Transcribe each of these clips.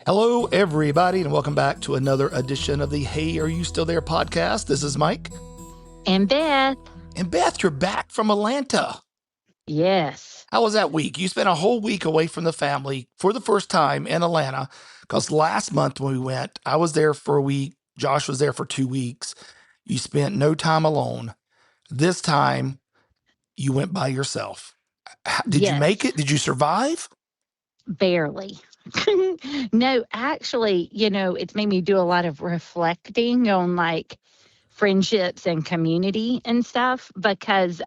Hello, everybody, and welcome back to another edition of the Hey, Are You Still There podcast. This is Mike. And Beth. And Beth, you're back from Atlanta. Yes. How was that week? You spent a whole week away from the family for the first time in Atlanta, because last month when we went, I was there for a week. Josh was there for 2 weeks. You spent no time alone. This time, you went by yourself. Did you make it? Did you survive? Barely. No, actually, it's made me do a lot of reflecting on like friendships and community and stuff because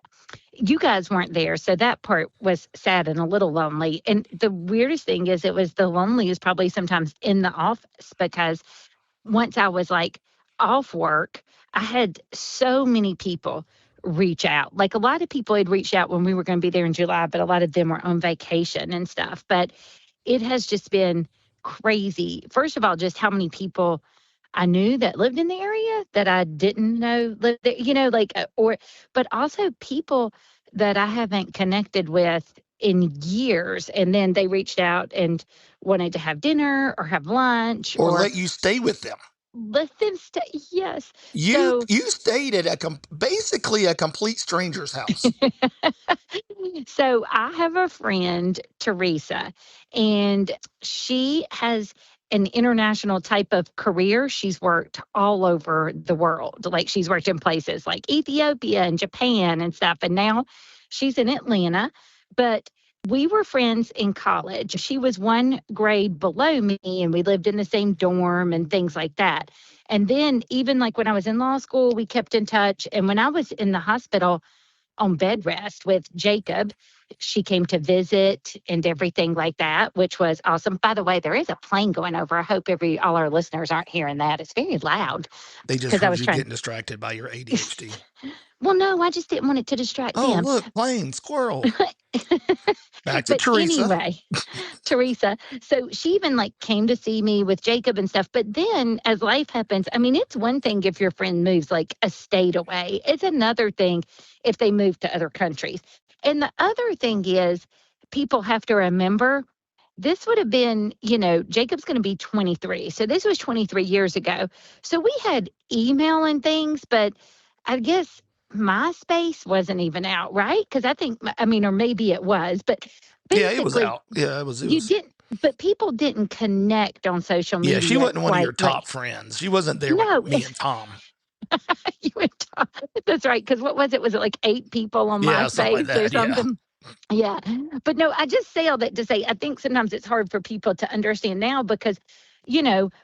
you guys weren't there. So that part was sad and a little lonely. And the weirdest thing is it was the loneliest probably sometimes in the office because once I was like off work, I had so many people reach out. Like a lot of people had reached out when we were going to be there in July, but a lot of them were on vacation and stuff. But it has just been crazy. First of all, just how many people I knew that lived in the area that I didn't know lived there, but also people that I haven't connected with in years. And then they reached out and wanted to have dinner or have lunch or let you stay with them. Let them stay. Yes. You stayed at basically a complete stranger's house. So I have a friend, Teresa, and she has an international type of career. She's worked all over the world. Like she's worked in places like Ethiopia and Japan and stuff. And now she's in Atlanta. But we were friends in college. She was one grade below me and we lived in the same dorm and things like that. And then even like when I was in law school, we kept in touch. And when I was in the hospital on bed rest with Jacob, she came to visit and everything like that, which was awesome. By the way, there is a plane going over. I hope all our listeners aren't hearing that. It's very loud. They just heard you getting distracted by your ADHD. Well, no, I just didn't want it to distract them. Oh, look, plane, squirrel. Back to but Teresa. Anyway, Teresa. So she even like came to see me with Jacob and stuff. But then as life happens, I mean, it's one thing if your friend moves like a state away. It's another thing if they move to other countries. And the other thing is people have to remember this would have been, Jacob's going to be 23. So this was 23 years ago. So we had email and things, but I guess MySpace wasn't even out, right? Because or maybe it was, but yeah, it was out. Yeah, it was. You didn't, but people didn't connect on social media. Yeah, she wasn't one of your top friends. She wasn't there with me and Tom. You and Tom. That's right. Because what was it? Was it like 8 people on MySpace like that, or something? Yeah. But no, I just say all that to say I think sometimes it's hard for people to understand now because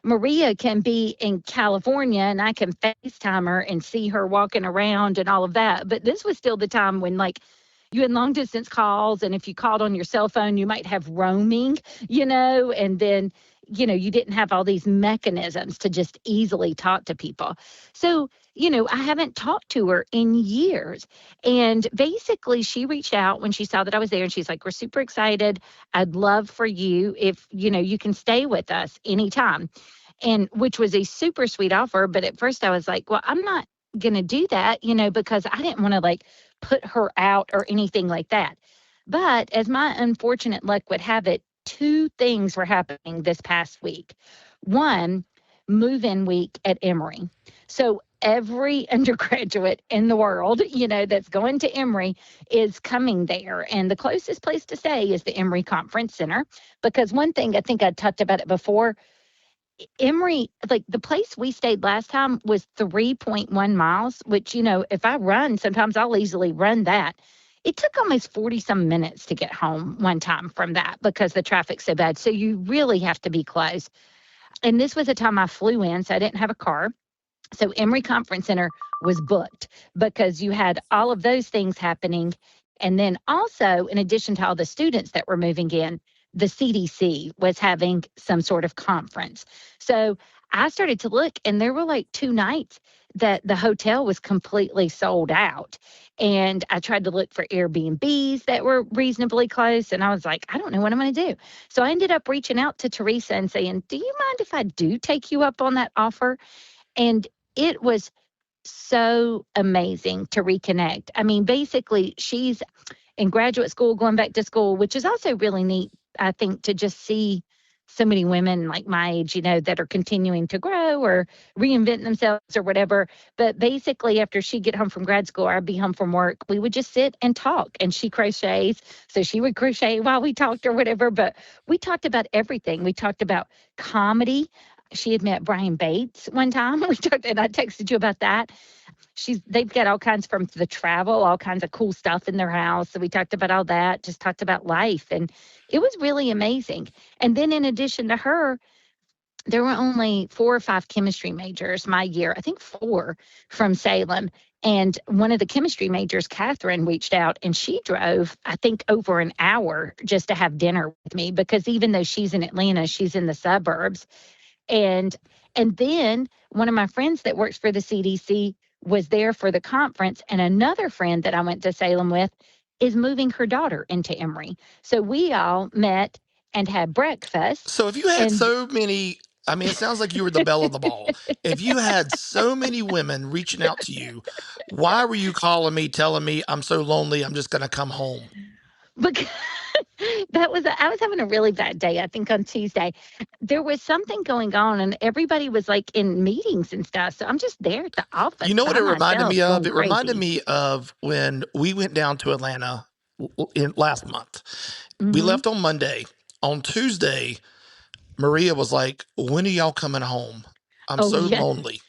Maria can be in California and I can FaceTime her and see her walking around and all of that. But this was still the time when like you had long distance calls. And if you called on your cell phone, you might have roaming, and then, you didn't have all these mechanisms to just easily talk to people. So, I haven't talked to her in years. And basically she reached out when she saw that I was there and she's like, we're super excited. I'd love for you if, you can stay with us anytime. And which was a super sweet offer. But at first I was like, well, I'm not going to do that, because I didn't want to like put her out or anything like that. But as my unfortunate luck would have it, 2 things were happening this past week. One, move-in week at Emory. So every undergraduate in the world, that's going to Emory is coming there. And the closest place to stay is the Emory Conference Center. Because one thing, I think I talked about it before, Emory, like the place we stayed last time was 3.1 miles, which, if I run, sometimes I'll easily run that. It took almost 40 some minutes to get home one time from that because the traffic's so bad. So you really have to be close. And this was a time I flew in, so I didn't have a car. So Emory Conference Center was booked because you had all of those things happening. And then also, in addition to all the students that were moving in, the CDC was having some sort of conference. So I started to look and there were like 2 nights that the hotel was completely sold out. And I tried to look for Airbnbs that were reasonably close. And I was like, I don't know what I'm going to do. So I ended up reaching out to Teresa and saying, do you mind if I do take you up on that offer? And it was so amazing to reconnect. I mean, basically, she's in graduate school, going back to school, which is also really neat, I think, to just see so many women like my age, that are continuing to grow or reinvent themselves or whatever. But basically, after she'd get home from grad school, or I'd be home from work, we would just sit and talk. And she crochets, so she would crochet while we talked or whatever. But we talked about everything. We talked about comedy. She had met Brian Bates one time. We talked, and I texted you about that. They've got all kinds from the travel, all kinds of cool stuff in their house. So we talked about all that, just talked about life. And it was really amazing. And then in addition to her, there were only 4 or 5 chemistry majors my year, I think 4 from Salem. And one of the chemistry majors, Catherine, reached out and she drove, I think, over an hour just to have dinner with me, because even though she's in Atlanta, she's in the suburbs. And then one of my friends that works for the CDC was there for the conference, and another friend that I went to Salem with is moving her daughter into Emory. So we all met and had breakfast. So if you had so many, I mean, it sounds like you were the belle of the ball. If you had so many women reaching out to you, why were you calling me, telling me I'm so lonely, I'm just going to come home? Because I was having a really bad day, I think on Tuesday. There was something going on and everybody was like in meetings and stuff. So I'm just there at the office. You know what it reminded me of? It Crazy. reminded me of when we went down to Atlanta last month. Mm-hmm. We left on Monday. On Tuesday, Maria was like, when are y'all coming home? I'm so lonely.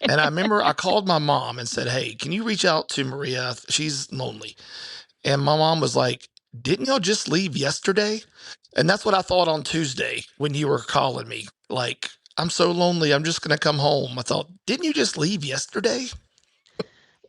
And I remember I called my mom and said, hey, can you reach out to Maria? She's lonely. And my mom was like, didn't y'all just leave yesterday? And that's what I thought on Tuesday when you were calling me. Like, I'm so lonely, I'm just going to come home. I thought, didn't you just leave yesterday?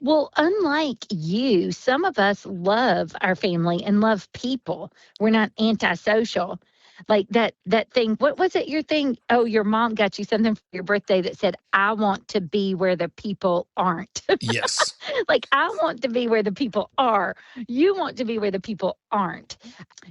Well, unlike you, some of us love our family and love people. We're not antisocial. Like that thing, what was it, your thing? Oh, your mom got you something for your birthday that said, I want to be where the people aren't. Yes. Like, I want to be where the people are. You want to be where the people aren't.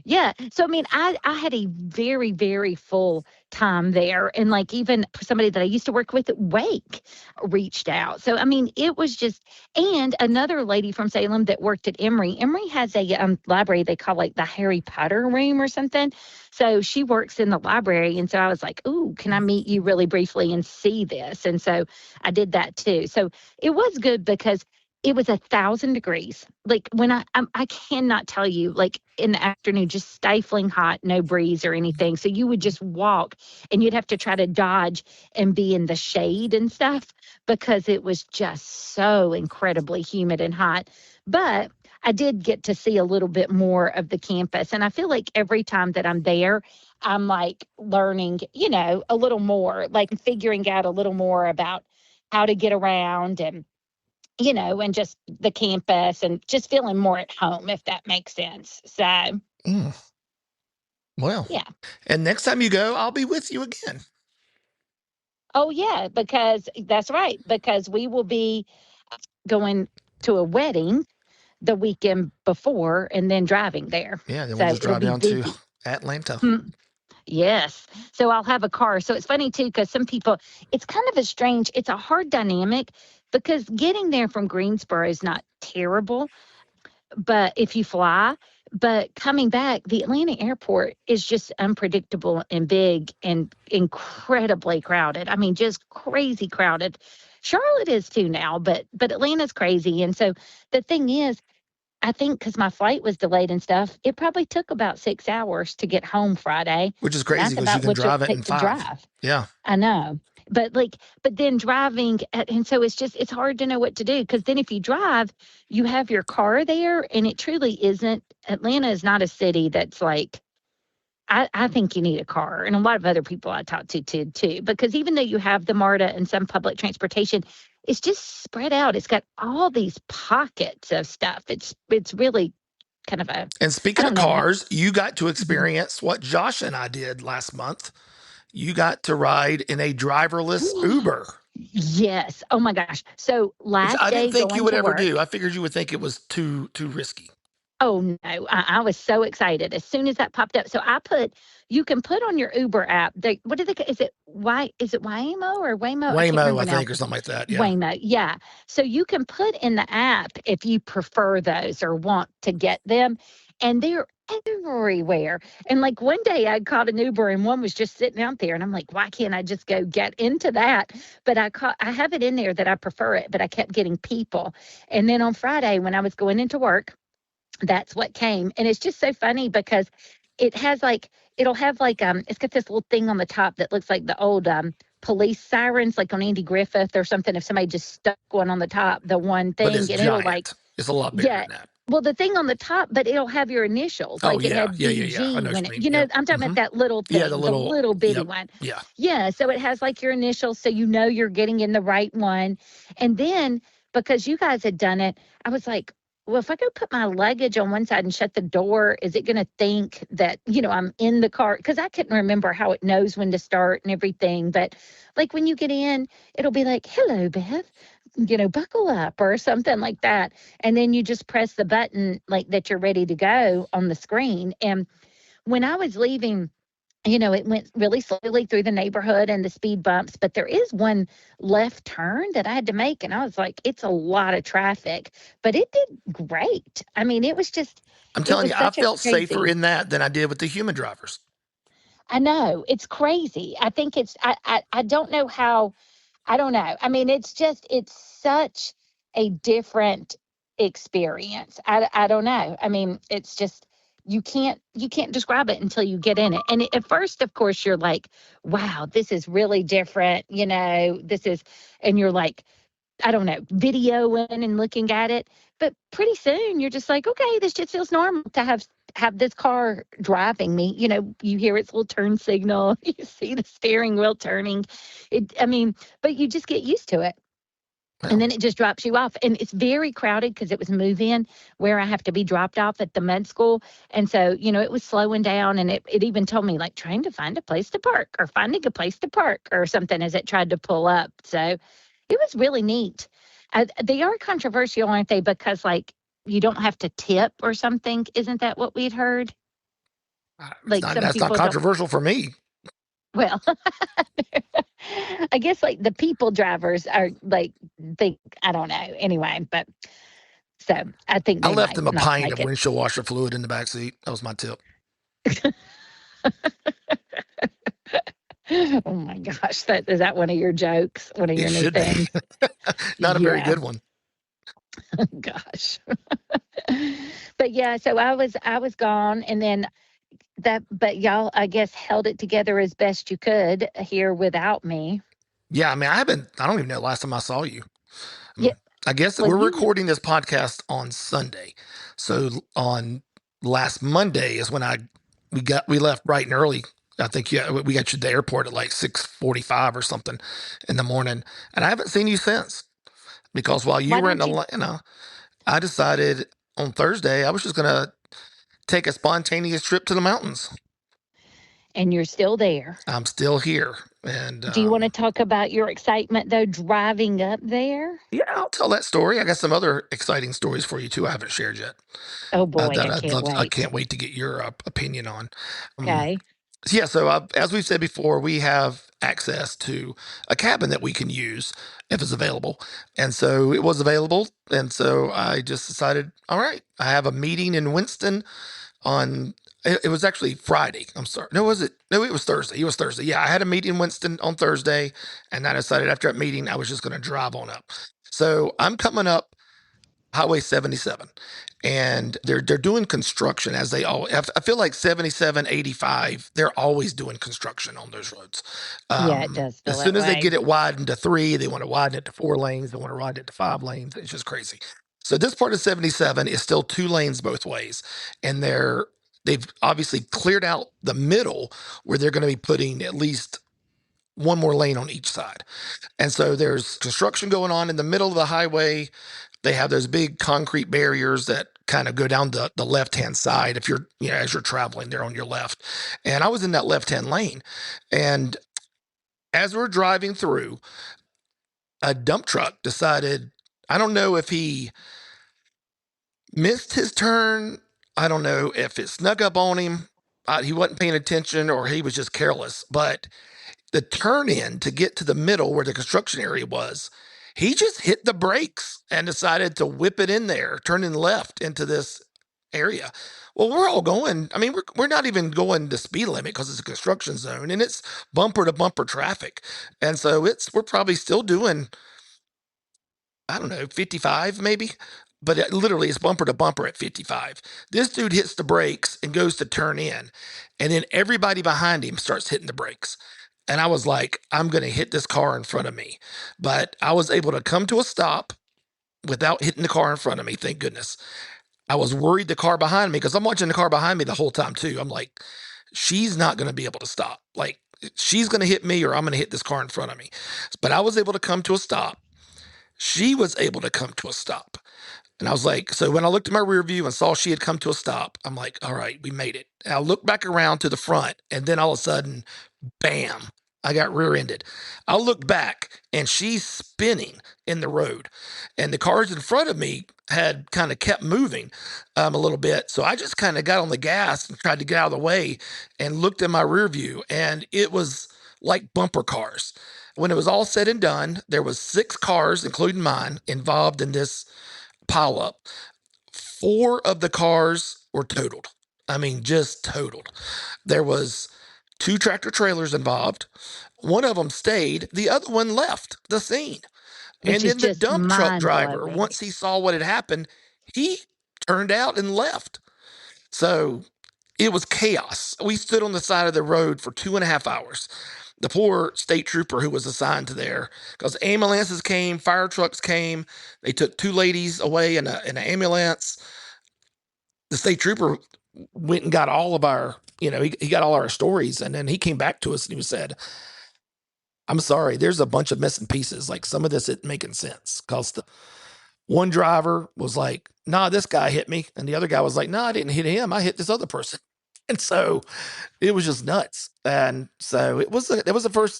Yeah. So, I mean, I had a very, very full time there. And like even somebody that I used to work with at Wake reached out. So, I mean, it was just, and another lady from Salem that worked at Emory. Emory has a library they call like the Harry Potter room or something. So she works in the library. And so I was like, ooh, can I meet you really briefly and see this? And so I did that too. So it was good because it was 1,000 degrees. Like when I cannot tell you, like in the afternoon, just stifling hot, no breeze or anything. So you would just walk and you'd have to try to dodge and be in the shade and stuff because it was just so incredibly humid and hot. But I did get to see a little bit more of the campus. And I feel like every time that I'm there, I'm like learning, a little more, like figuring out a little more about how to get around and just the campus and just feeling more at home, if that makes sense. So, well, yeah. And next time you go, I'll be with you again. Oh, yeah, because that's right. Because we will be going to a wedding the weekend before and then driving there. Yeah, then we'll just drive down to Atlanta. Yes. So I'll have a car. So it's funny too, because some people, it's kind of it's a hard dynamic because getting there from Greensboro is not terrible, but if you fly, but coming back, the Atlanta airport is just unpredictable and big and incredibly crowded. I mean, just crazy crowded. Charlotte is too now, but Atlanta's crazy. And so the thing is, I think because my flight was delayed and stuff, it probably took about 6 hours to get home Friday. Which is crazy because you can drive it in 5. Yeah. I know. But then driving, and so it's hard to know what to do because then if you drive, you have your car there and it truly isn't. Atlanta is not a city that's like, I think you need a car, and a lot of other people I talked to too, because even though you have the MARTA and some public transportation, it's just spread out. It's got all these pockets of stuff. It's really kind of a. And speaking of cars, you got to experience what Josh and I did last month. You got to ride in a driverless Uber. Yes. Oh my gosh. So last I didn't think you would ever do. I figured you would think it was too risky. Oh no, I was so excited as soon as that popped up. So you can put on your Uber app. Is it Waymo or Waymo? Waymo, I think, or something like that. Yeah. Waymo, yeah. So you can put in the app if you prefer those or want to get them. And they're everywhere. And like one day I caught an Uber and one was just sitting out there and I'm like, why can't I just go get into that? But I have it in there that I prefer it, but I kept getting people. And then on Friday when I was going into work, that's what came. And it's just so funny because it has like, it'll have like, it's got this little thing on the top that looks like the old, police sirens, like on Andy Griffith or something. If somebody just stuck one on the top, the one But thing, it's and it'll like, giant. It's a lot bigger yeah. than that. Well, the thing on the top, but it'll have your initials. Oh, Like it yeah. had Yeah. I BG know what when you it, mean. Yep. I'm talking about that little Yeah, the thing, the little, little bitty yep. one. Yeah. Yeah. So it has like your initials. So you know you're getting in the right one. And then because you guys had done it, I was like, well, if I go put my luggage on one side and shut the door, is it going to think that, I'm in the car? Because I couldn't remember how it knows when to start and everything. But like when you get in, it'll be like, hello, Beth, buckle up or something like that. And then you just press the button like that you're ready to go on the screen. And when I was leaving, it went really slowly through the neighborhood and the speed bumps, but there is one left turn that I had to make. And I was like, it's a lot of traffic, but it did great. I mean, I'm it telling was you, I such a felt safer crazy. in that than I did with the human drivers. I know it's crazy. I think I don't know how. I don't know. I mean, it's such a different experience. I don't know. I mean, it's just you can't describe it until you get in it. And at first, of course, you're like, wow, this is really different. This is, and you're like, I don't know, videoing and looking at it. But pretty soon you're just like, okay, this just feels normal to have this car driving me. You hear its little turn signal, you see the steering wheel turning. I mean, but you just get used to it. And Well, then it just drops you off. And it's very crowded because it was move in where I have to be dropped off at the med school. And so, it was slowing down. And it even told me, like, trying to find a place to park or finding a place to park or something as it tried to pull up. So it was really neat. They are controversial, aren't they? Because, like, you don't have to tip or something. Isn't that what we'd heard? it's Like, not, some that's not people don't. controversial for me. Well, I guess like the people drivers are like, think, I don't know. Anyway, but so I think I they left might them a not pint like of it. windshield washer fluid in the back seat. That was my tip. Oh my gosh, is that one of your jokes? One of It your new should be. things? Not a very Yeah. good one. Gosh. But yeah, so I was gone, and then but y'all, I guess, held it together as best you could here without me. Yeah, I mean, I don't even know the last time I saw you. Yeah. I guess that Well, we're you recording this podcast on Sunday. So on last Monday is when we left bright and early. I think we got you at the airport at like 6:45 or something in the morning. And I haven't seen you since because while you why were in don't you? Atlanta, I decided on Thursday I was just going to take a spontaneous trip to the mountains. And you're still there. I'm still here. And Do you want to talk about your excitement though, driving up there? yeah, I'll tell that story. I got some other exciting stories for you too. I haven't shared yet. Oh boy, That I can't I wait. can't wait to get your opinion on. Um, Okay. so yeah, so as we've said before, we have access to a cabin that we can use if it's available, and so it was available, and so I just decided, all right, I have a meeting in Winston on. It was actually Friday. I'm sorry. No, was it? No, it was Thursday. It was Thursday. Yeah, I had a meeting in Winston on Thursday, and I decided after that meeting I was just going to drive on up. So I'm coming up Highway 77, and they're doing construction as they all. I feel like 77, 85, they're always doing construction on those roads. Yeah, it does As feel soon that as they way. get it widened to 3, they want to widen it to 4 lanes. They want to widen it to 5 lanes. It's just crazy. So this part of 77 is still 2 lanes both ways, and they've obviously cleared out the middle where they're going to be putting at least one more lane on each side. And so there's construction going on in the middle of the highway. They have those big concrete barriers that kind of go down the left hand side. If you're, as you're traveling, they're on your left. And I was in that left hand lane. And as we're driving through, a dump truck decided, I don't know if he missed his turn. I don't know if it snuck up on him. He wasn't paying attention or he was just careless. But the turn in to get to the middle where the construction area was, he just hit the brakes and decided to whip it in there, turning left into this area. Well, we're all going. I mean, we're not even going the speed limit because it's a construction zone and it's bumper to bumper traffic, and so we're probably still doing, I don't know, 55 maybe, but literally it's bumper to bumper at 55. This dude hits the brakes and goes to turn in, and then everybody behind him starts hitting the brakes. And I was like, I'm going to hit this car in front of me. But I was able to come to a stop without hitting the car in front of me, thank goodness. I was worried the car behind me because I'm watching the car behind me the whole time too. I'm like, she's not going to be able to stop. Like, she's going to hit me or I'm going to hit this car in front of me. But I was able to come to a stop. She was able to come to a stop. And I was like, so when I looked at my rear view and saw she had come to a stop, I'm like, all right, we made it. And I looked back around to the front, and then all of a sudden, bam, I got rear ended. I looked back and she's spinning in the road. And the cars in front of me had kind of kept moving a little bit. So I just kind of got on the gas and tried to get out of the way and looked in my rear view. And it was like bumper cars. When it was all said and done, there was 6 cars, including mine, involved in this pile up. 4 of the cars were totaled. I mean, just totaled. There was 2 tractor trailers involved. One of them stayed. The other one left the scene. Which And is then the just dump truck driver, mind-blowing. once he saw what had happened, he turned out and left. So it was chaos. We stood on the side of the road for 2.5 hours. The poor state trooper who was assigned to there, because ambulances came, fire trucks came. They took 2 ladies away in an ambulance. The state trooper went and got all of our, he got all our stories, and then he came back to us and he said, I'm sorry, there's a bunch of missing pieces. Like, some of this isn't making sense. Because the one driver was like, nah, this guy hit me. And the other guy was like, nah, I didn't hit him. I hit this other person. And so it was just nuts. And so it was the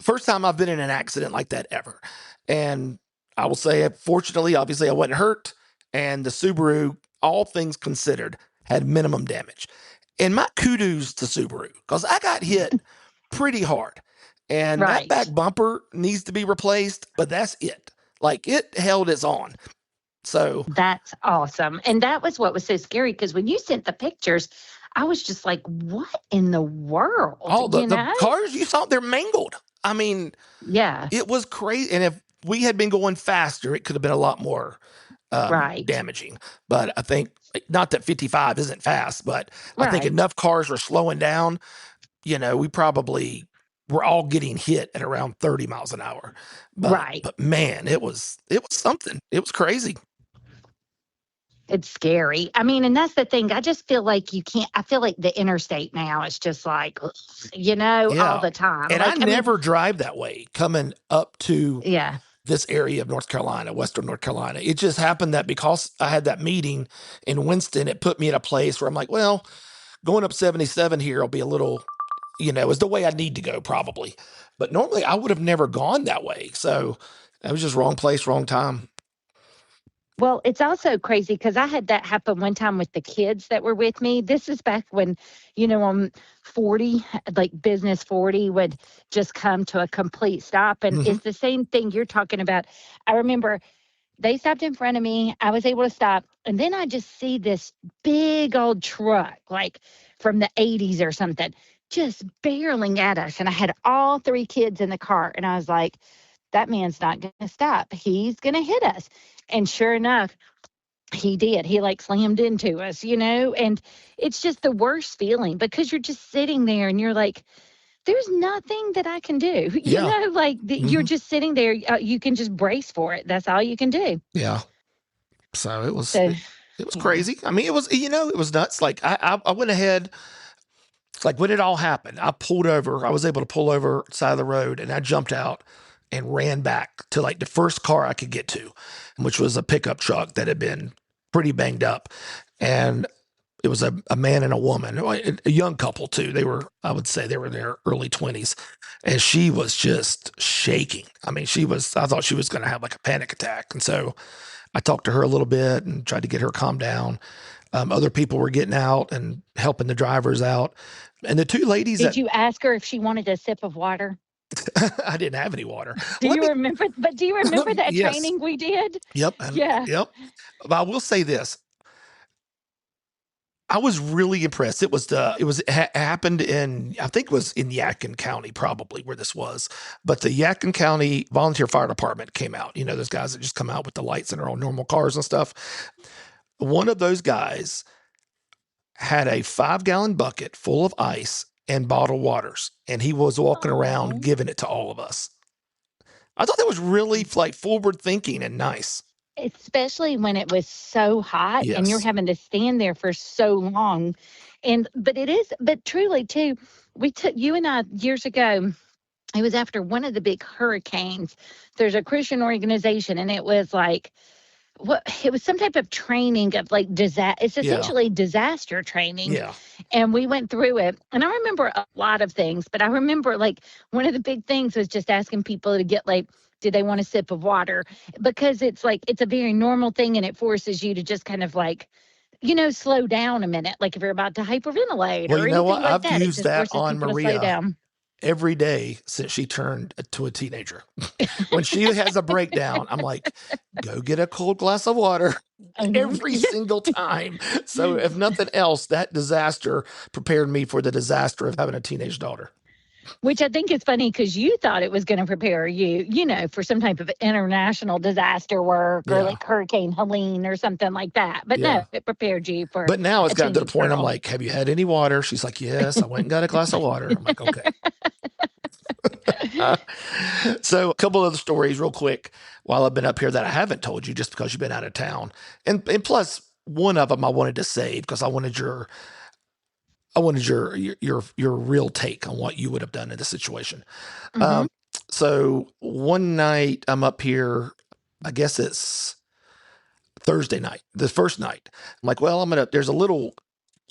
first time I've been in an accident like that ever. And I will say, fortunately, obviously, I wasn't hurt. And the Subaru, all things considered, had minimum damage. And my kudos to Subaru, because I got hit pretty hard. And that back Right. bumper needs to be replaced, but that's it. Like, it held its own. So, That's awesome. And that was what was so scary because when you sent the pictures, I was just like, what in the world? all the cars you saw, they're mangled. I mean, Yeah. it was crazy. And if we had been going faster, it could have been a lot more Right. damaging. But I think, not that 55 isn't fast, but I think Right. enough cars were slowing down. We probably were all getting hit at around 30 miles an hour. Right. But man, it was something. It was crazy. It's scary. I mean, and that's the thing. I just feel like you can't, I feel like the interstate now is just like, all Yeah. the time. And Like, I never drive that way coming up to yeah. this area of North Carolina, Western North Carolina. It just happened that because I had that meeting in Winston, it put me in a place where I'm like, well, going up 77 here will be a little, is the way I need to go probably. But normally I would have never gone that way. So that was just wrong place, wrong time. Well, it's also crazy because I had that happen one time with the kids that were with me. This is back when, I'm 40, like business 40 would just come to a complete stop. And Mm-hmm. it's the same thing you're talking about. I remember they stopped in front of me. I was able to stop. And then I just see this big old truck, like from the 80s or something, just barreling at us. And I had all 3 kids in the car. And I was like, that man's not going to stop. He's going to hit us. And sure enough, he did. He like slammed into us, and it's just the worst feeling because you're just sitting there and you're like, there's nothing that I can do, Yeah. like you're Mm-hmm. just sitting there. You can just brace for it. That's all you can do. Yeah. So it was, So, it was yeah. crazy. I mean, it was nuts. Like, I went ahead. It's like when it all happened, I pulled over. I was able to pull over side of the road, and I jumped out and ran back to like the first car I could get to, which was a pickup truck that had been pretty banged up. And it was a man and a woman, a young couple too. I would say they were in their early 20s. And she was just shaking. I mean, I thought she was going to have like a panic attack. And so I talked to her a little bit and tried to get her calmed down. Other people were getting out and helping the drivers out. And the 2 ladies Did that you ask her if she wanted a sip of water? I didn't have any water. Do Let you me, remember? But do you remember that yes. training we did? Yep. Yeah. Yep. But I will say this. I was really impressed. It happened in, I think it was in Yadkin County, probably where this was. But the Yadkin County Volunteer Fire Department came out. Those guys that just come out with the lights in their own normal cars and stuff. One of those guys had a 5-gallon bucket full of ice and bottled waters, and he was walking around giving it to all of us. I thought that was really like forward thinking and nice. Especially when it was so hot and you're having to stand there for so long. But truly too, we took you and I years ago. It was after one of the big hurricanes. There's a Christian organization, and it was like, it was some type of training of like disaster. It's essentially disaster training. Yeah. And we went through it. And I remember a lot of things, but I remember like one of the big things was just asking people to get like, do they want a sip of water? Because it's like, it's a very normal thing, and it forces you to just kind of like, slow down a minute. Like if you're about to hyperventilate or anything like I've that. I've used that on Maria every day since she turned to a teenager. When she has a breakdown, I'm like, go get a cold glass of water every single time. So if nothing else, that disaster prepared me for the disaster of having a teenage daughter. Which I think is funny because you thought it was going to prepare you, for some type of international disaster work or like Hurricane Helene or something like that. But no, it prepared you for. But now it's gotten to the point I'm like, have you had any water? She's like, yes, I went and got a glass of water. I'm like, okay. So a couple other stories real quick while I've been up here that I haven't told you just because you've been out of town. And plus one of them I wanted to save because I wanted your real take on what you would have done in this situation. So one night I'm up here, I guess it's Thursday night, the first night. I'm like, well, there's a little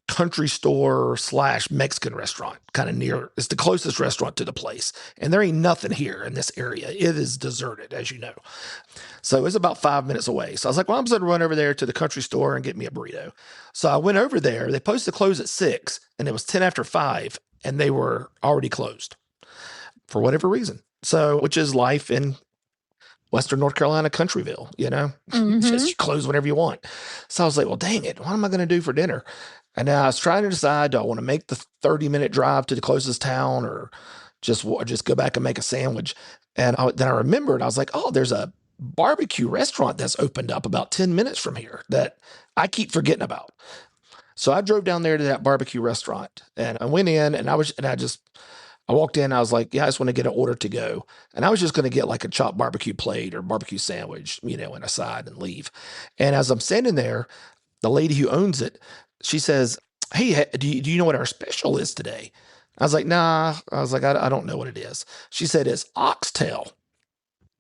country store / Mexican restaurant kind of near. It's the closest restaurant to the place. And there ain't nothing here in this area. It is deserted, as you know. So it's about 5 minutes away. So I was like, well, I'm just going to run over there to the country store and get me a burrito. So I went over there. They posted to close at 6, and it was 10 after 5, and they were already closed for whatever reason. So, which is life in Western North Carolina, Countryville, just close whenever you want. So I was like, well, dang it. What am I going to do for dinner? And I was trying to decide, do I want to make the 30-minute drive to the closest town or just go back and make a sandwich? And then I remembered, I was like, oh, there's a barbecue restaurant that's opened up about 10 minutes from here that I keep forgetting about. So I drove down there to that barbecue restaurant, and I went in, and I walked in, I was like, yeah, I just want to get an order to go. And I was just going to get like a chopped barbecue plate or barbecue sandwich, and a side and leave. And as I'm standing there, the lady who owns it, she says, hey, do you know what our special is today? I was like, nah. I was like, I don't know what it is. She said, it's oxtail.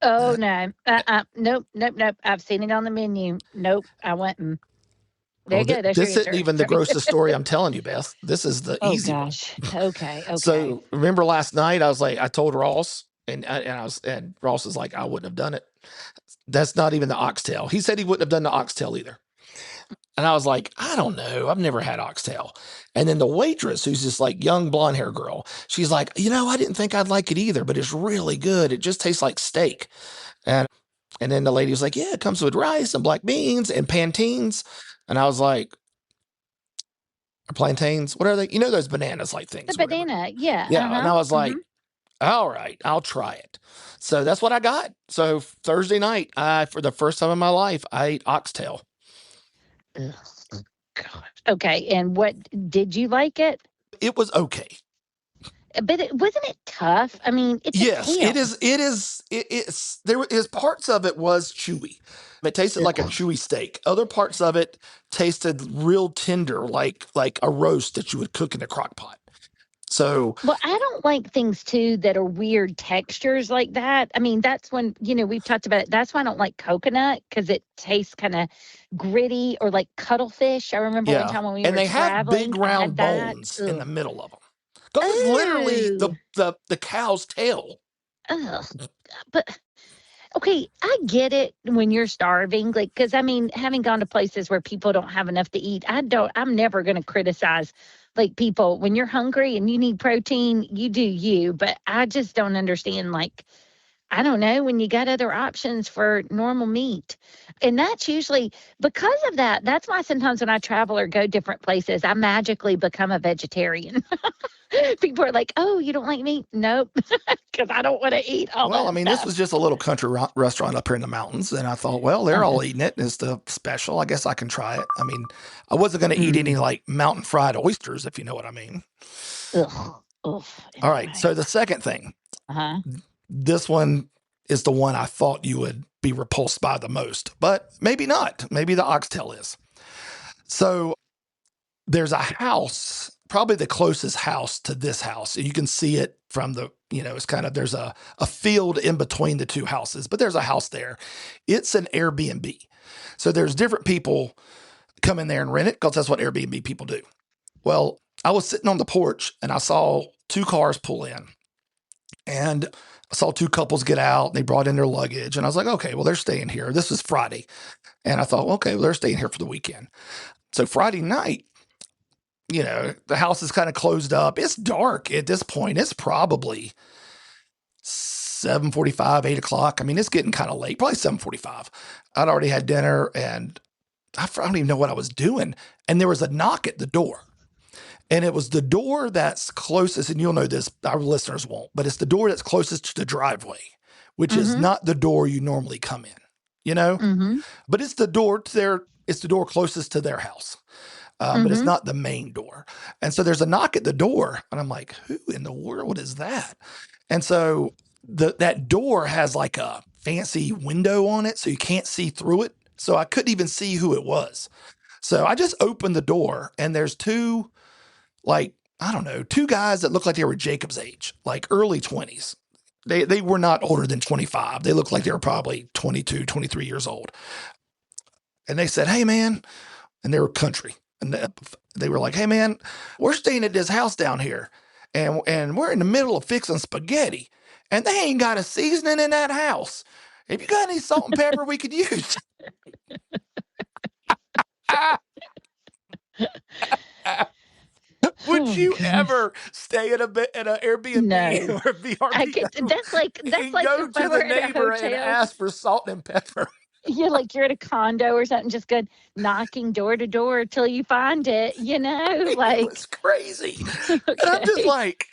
Oh, no. Nope. I've seen it on the menu. Nope. I went and. There you go. This isn't even the grossest story I'm telling you, Beth. This is the easy one. Okay. So remember last night, I was like, I told Ross, and Ross is like, I wouldn't have done it. That's not even the oxtail. He said he wouldn't have done the oxtail either. And I was like, I don't know. I've never had oxtail. And then the waitress, who's this like young blonde hair girl, she's like, I didn't think I'd like it either, but it's really good. It just tastes like steak. And then the lady was like, yeah, it comes with rice and black beans and plantains. And I was like, plantains? What are they? Those bananas like things. The banana, yeah. Yeah. And I was like, all right, I'll try it. So that's what I got. So Thursday night, for the first time in my life, I ate oxtail. Ugh, God. Okay. And what, did you like it? It was okay. But wasn't it tough? I mean, it's yes, it is. There is parts of it was chewy. It tasted like a chewy steak. Other parts of it tasted real tender, like a roast that you would cook in a crock pot. So, well, I don't like things too that are weird textures like that. I mean, that's when, we've talked about it. That's why I don't like coconut, because it tastes kind of gritty, or like cuttlefish. I remember one time when we were traveling. And they have big round bones in the middle of them. It's literally the cow's tail. Ugh. But okay, I get it when you're starving, like, because I mean, having gone to places where people don't have enough to eat, I'm never going to criticize like people when you're hungry and you need protein, you do you. But I just don't understand. Like, I don't know, when you got other options for normal meat. And that's usually because of that. That's why sometimes when I travel or go different places, I magically become a vegetarian. People are like, "Oh, you don't like meat?" Nope, because I don't want to eat all Well, I that mean, this stuff. was just a little country restaurant up here in the mountains, and I thought, well, they're all eating it, and it's the special. I guess I can try it. I mean, I wasn't going to eat any like mountain fried oysters, if you know what I mean. Ugh. Ugh. All right. Anyway. So the second thing, Uh-huh. this one is the one I thought you would be repulsed by the most, but maybe not. Maybe the oxtail is. So there's a house, probably the closest house to this house. You can see it from the, it's kind of, there's a field in between the two houses, but there's a house there. It's an Airbnb. So there's different people come in there and rent it because that's what Airbnb people do. Well, I was sitting on the porch and I saw two cars pull in and I saw two couples get out. They brought in their luggage and I was like, okay, well, they're staying here. This is Friday. And I thought, okay, well, they're staying here for the weekend. So Friday night, the house is kind of closed up. It's dark at this point. It's probably 7:45, 8 o'clock. I mean, it's getting kind of late, probably 7:45. I'd already had dinner and I don't even know what I was doing. And there was a knock at the door. And it was the door that's closest, and you'll know this, our listeners won't, but it's the door that's closest to the driveway, which is not the door you normally come in, But it's the door it's the door closest to their house. But it's not the main door. And so there's a knock at the door, and I'm like, who in the world is that? And so that door has like a fancy window on it, so you can't see through it. So I couldn't even see who it was. So I just opened the door, and there's two, two guys that look like they were Jacob's age, like early 20s. They were not older than 25. They looked like they were probably 22, 23 years old. And they said, hey, man, and they were country. And they were like, hey, man, we're staying at this house down here, and we're in the middle of fixing spaghetti, and they ain't got a seasoning in that house. Have you got any salt and pepper we could use? Would you ever stay at an Airbnb or a VRBO? That's like go to the neighbor and ask for salt and pepper. Yeah, like you're at a condo or something, just good knocking door to door till you find it, like it was crazy. Okay. And I'm just like,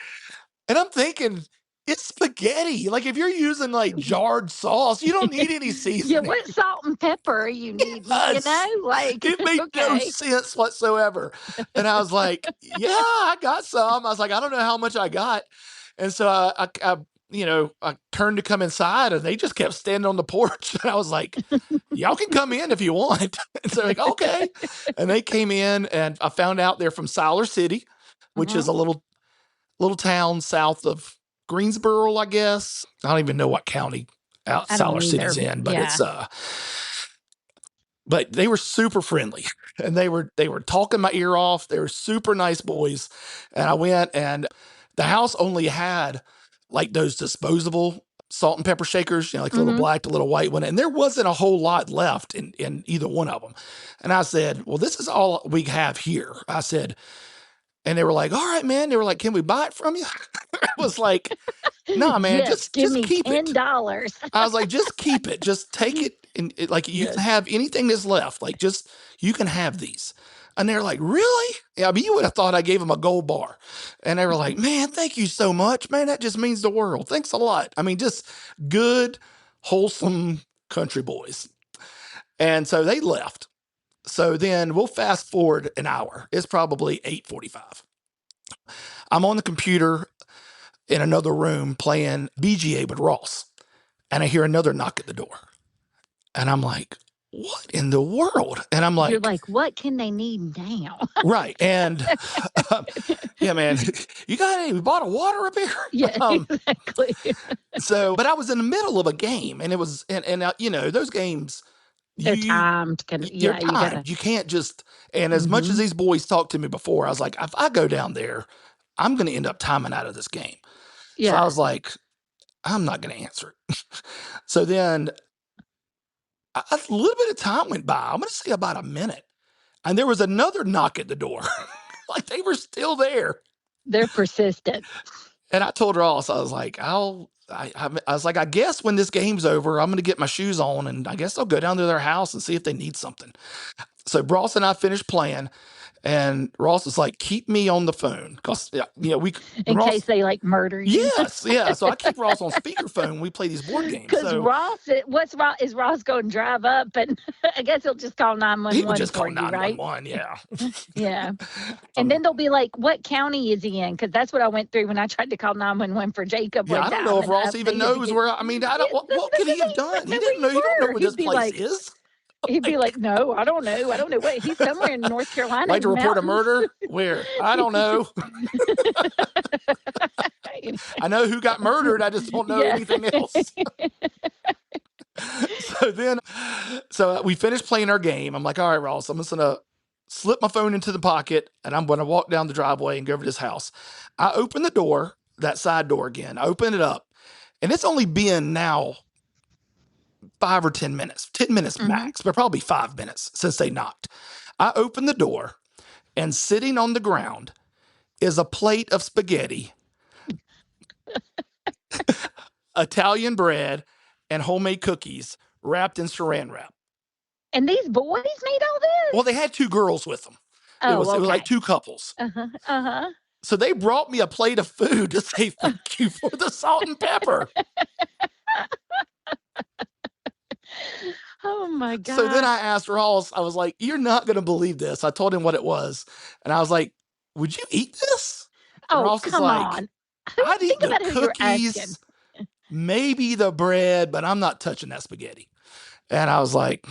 and I'm thinking, it's spaghetti. Like if you're using like jarred sauce, you don't need any seasoning. Yeah, what salt and pepper you need, like it made no sense whatsoever. And I was like, yeah, I got some. I was like, I don't know how much I got. And so I turned to come inside and they just kept standing on the porch. And I was like, y'all can come in if you want. And so like, okay. And they came in and I found out they're from Siler City, which is a little town south of Greensboro, I guess. I don't even know what county Siler City's in, but it's but they were super friendly and they were talking my ear off. They were super nice boys. And I went and the house only had like those disposable salt and pepper shakers, like the little black, the little white one. And there wasn't a whole lot left in either one of them. And I said, well, this is all we have here. I said, and they were like, all right, man. They were like, can we buy it from you? I was like, nah, man, yes, just give me keep $10. I was like, just keep it. Just take it. And you can have anything that's left. Like, you can have these. And they're like, really? Yeah, I mean, you would have thought I gave them a gold bar. And they were like, man, thank you so much. Man, that just means the world. Thanks a lot. I mean, just good, wholesome country boys. And so they left. So then we'll fast forward an hour. It's probably 8:45. I'm on the computer in another room playing BGA with Ross. And I hear another knock at the door. And I'm like, what in the world? And I'm like, you're like, what can they need now? Right. And yeah, man, we bought a water up here. Yeah, exactly. So, but I was in the middle of a game and it was, and those games, they're timed. They're timed. You can't just, and as much as these boys talked to me before, I was like, if I go down there, I'm going to end up timing out of this game. Yeah. So I was like, I'm not going to answer it. So then a little bit of time went by. I'm going to say about a minute. And there was another knock at the door. Like they were still there. They're persistent. And I told Ross, I was like, I guess when this game's over, I'm going to get my shoes on and I guess I'll go down to their house and see if they need something. So Ross and I finished playing, and Ross was like, keep me on the phone. Because, in case they like murder you. Yes, yeah. So I keep Ross on speakerphone when we play these board games. Because is Ross going to drive up? And I guess he'll just call 911. He would just call 911, right? Yeah. Yeah. And then they'll be like, what county is he in? Because that's what I went through when I tried to call 911 for Jacob. Yeah, I don't know if Ross even knows where. What could he have done? He didn't know. He don't know where this place is. He'd be like, no, I don't know. I don't know what. He's somewhere in North Carolina. Like to report a murder? Where? I don't know. I know who got murdered. I just don't know anything else. So we finished playing our game. I'm like, all right, Ross, I'm just going to slip my phone into the pocket and I'm going to walk down the driveway and go over to his house. I open the door, that side door again. I open it up, and it's only been now 5 or 10 minutes, 10 minutes max, but probably 5 minutes since they knocked. I open the door, and sitting on the ground is a plate of spaghetti, Italian bread, and homemade cookies wrapped in saran wrap. And these boys made all this? Well, they had 2 girls with them. It was like 2 couples. So they brought me a plate of food to say thank you for the salt and pepper. Oh my God. So then I asked Ross, I was like, you're not going to believe this. I told him what it was. And I was like, would you eat this? And Ross come on. I'd eat the cookies, maybe the bread, but I'm not touching that spaghetti. And I was like,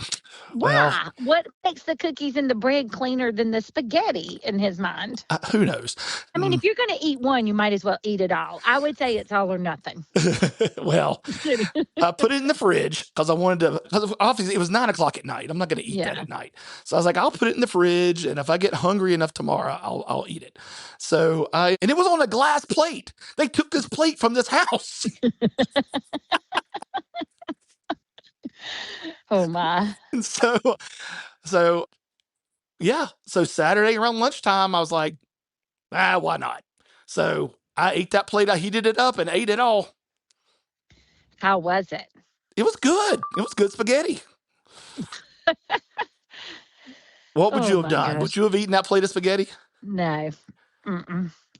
well, why? What makes the cookies and the bread cleaner than the spaghetti in his mind? Who knows? I mean, if you're going to eat one, you might as well eat it all. I would say it's all or nothing. Well, I put it in the fridge because I wanted to, because obviously it was 9:00 at night. I'm not going to eat that at night. So I was like, I'll put it in the fridge. And if I get hungry enough tomorrow, I'll eat it. And it was on a glass plate. They took this plate from this house. Oh my. So Saturday around lunchtime, I was like, why not? So I ate that plate. I heated it up and ate it all. How was it? It was good. It was good spaghetti. What would you have done? Gosh. Would you have eaten that plate of spaghetti? No.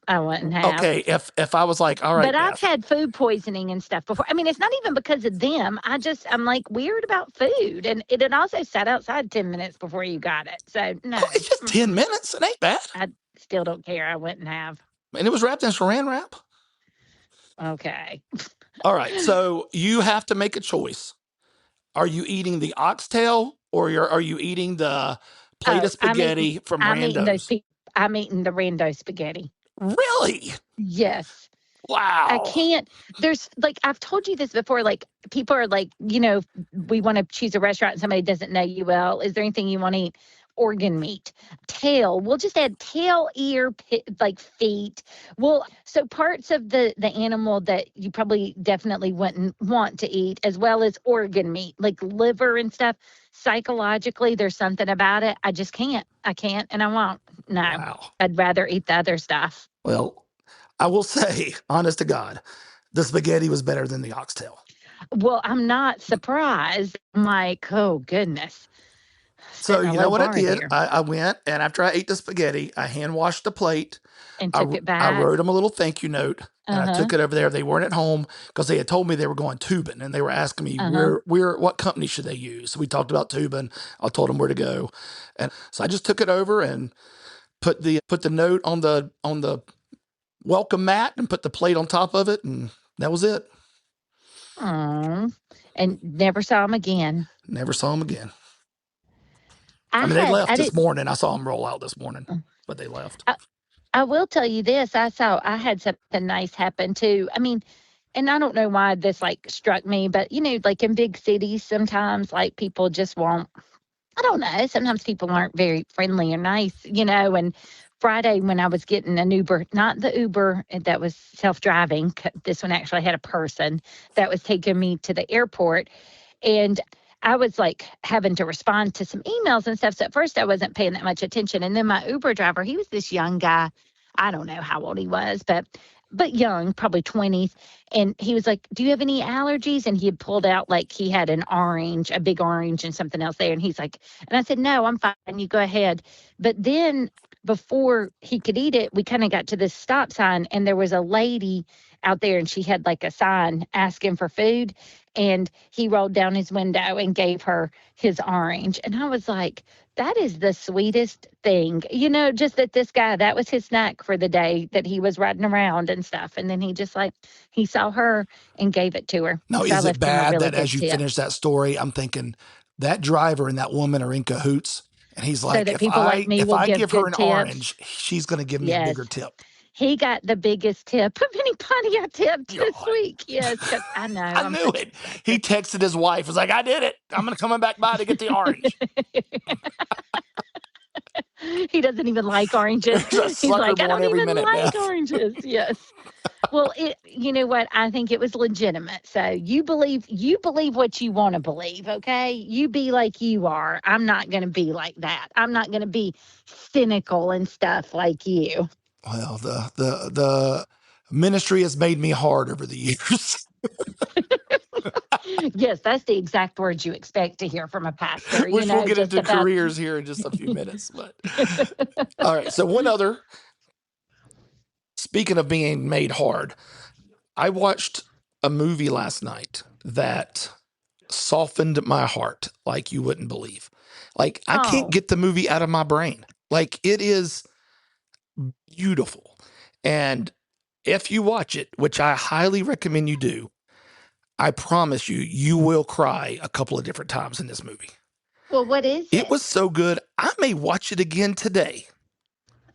I wouldn't have. Okay, if I was like, all right. But I've had food poisoning and stuff before. I mean, it's not even because of them. I'm like weird about food. And it had also sat outside 10 minutes before you got it. So, no. Oh, it's just 10 minutes. It ain't bad. I still don't care. I wouldn't have. And it was wrapped in saran wrap? Okay. All right, so you have to make a choice. Are you eating the oxtail or are you eating the plate of spaghetti from Rando's? I'm eating the Rando spaghetti. Really? Yes. Wow. I can't. There's like, I've told you this before, like people are like, we want to choose a restaurant and somebody doesn't know you well. Is there anything you want to eat? Organ meat, tail. We'll just add tail, ear, like feet. So parts of the animal that you probably definitely wouldn't want to eat, as well as organ meat, like liver and stuff. Psychologically, there's something about it. I just can't. I can't, and I won't. No, wow. I'd rather eat the other stuff. Well, I will say, honest to God, the spaghetti was better than the oxtail. Well, I'm not surprised. I'm like, oh goodness. So you know what I did? I went, and after I ate the spaghetti, I hand washed the plate. And took it back. I wrote them a little thank you note, and I took it over there. They weren't at home because they had told me they were going tubing, and they were asking me what company should they use. So we talked about tubing. I told them where to go, and so I just took it over and put the note on the welcome mat and put the plate on top of it, and that was it. Oh, and never saw them again. Never saw them again. They left this morning. I saw them roll out this morning, but they left. I will tell you this. I had something nice happen too. I mean, and I don't know why this like struck me, but like in big cities, sometimes like people just won't, I don't know. Sometimes people aren't very friendly or nice, and Friday when I was getting an Uber, not the Uber that was self-driving, this one actually had a person that was taking me to the airport, and I was like having to respond to some emails and stuff. So at first I wasn't paying that much attention. And then my Uber driver, he was this young guy. I don't know how old he was, but but young, probably 20s. And he was like, "Do you have any allergies?" And he had pulled out, like, he had an orange, a big orange and something else there. And he's like, and I said, "No, I'm fine. You go ahead." But then before he could eat it, we kind of got to this stop sign and there was a lady out there and she had like a sign asking for food. And he rolled down his window and gave her his orange. And I was like, that is the sweetest thing, just that this guy, that was his snack for the day that he was riding around and stuff. And then he just like, he saw her and gave it to her. Now, So is it bad that as you finish that story, I'm thinking that driver and that woman are in cahoots? And he's like, so that people like me will give her an tips. orange, she's going to give me a bigger tip. He got the biggest tip of anybody I tipped this week. Yes, because I know. I knew it. He texted his wife. Was like, "I did it. I'm going to come back by to get the orange." He doesn't even like oranges. He's like, "I don't even like oranges." Yes. Well, you know what? I think it was legitimate. So you believe what you want to believe, okay? You be like you are. I'm not going to be like that. I'm not going to be cynical and stuff like you. Well, the ministry has made me hard over the years. Yes, that's the exact words you expect to hear from a pastor. Which we'll get into careers here in just a few minutes. But all right. So one other, speaking of being made hard, I watched a movie last night that softened my heart like you wouldn't believe. Like, I can't get the movie out of my brain. Like, it is beautiful. And if you watch it, which I highly recommend you do, I promise you, you will cry a couple of different times in this movie. Well, what is it? It was so good. I may watch it again today.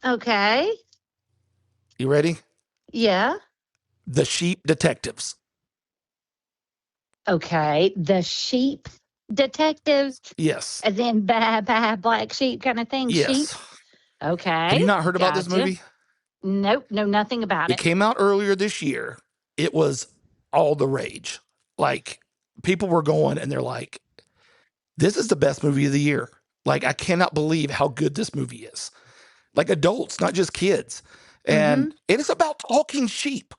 Okay. You ready? Yeah. The Sheep Detectives. Okay. The Sheep Detectives? Yes. As in black sheep kind of thing? Yes. Sheep? Okay. Have you not heard about this movie? Nope. Know nothing about it. It came out earlier this year. It was all the rage. Like, people were going and they're like, this is the best movie of the year. Like, I cannot believe how good this movie is. Like, adults, not just kids. And it is about talking sheep.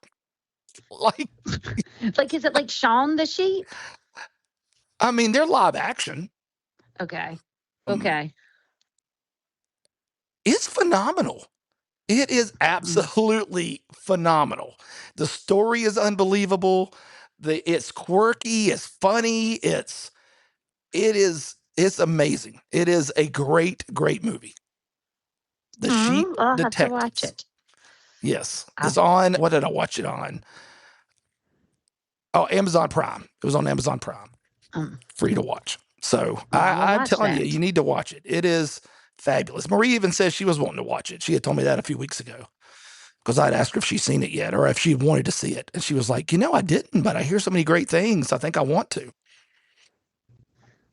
Like, is it like Shaun the Sheep? I mean, they're live action. Okay. It's phenomenal. It is absolutely phenomenal. The story is unbelievable. It's quirky. It's funny. It's amazing. It is a great, great movie. The Sheep I'll Detectives. have to watch it. Yes. It's on, what did I watch it on? Oh, Amazon Prime. It was on Amazon Prime. Free to watch. So I'm telling you, you need to watch it. It is fabulous. Marie even says she was wanting to watch it. She had told me that a few weeks ago because I'd asked her if she's seen it yet or if she wanted to see it. And she was like, I didn't, but I hear so many great things. I think I want to.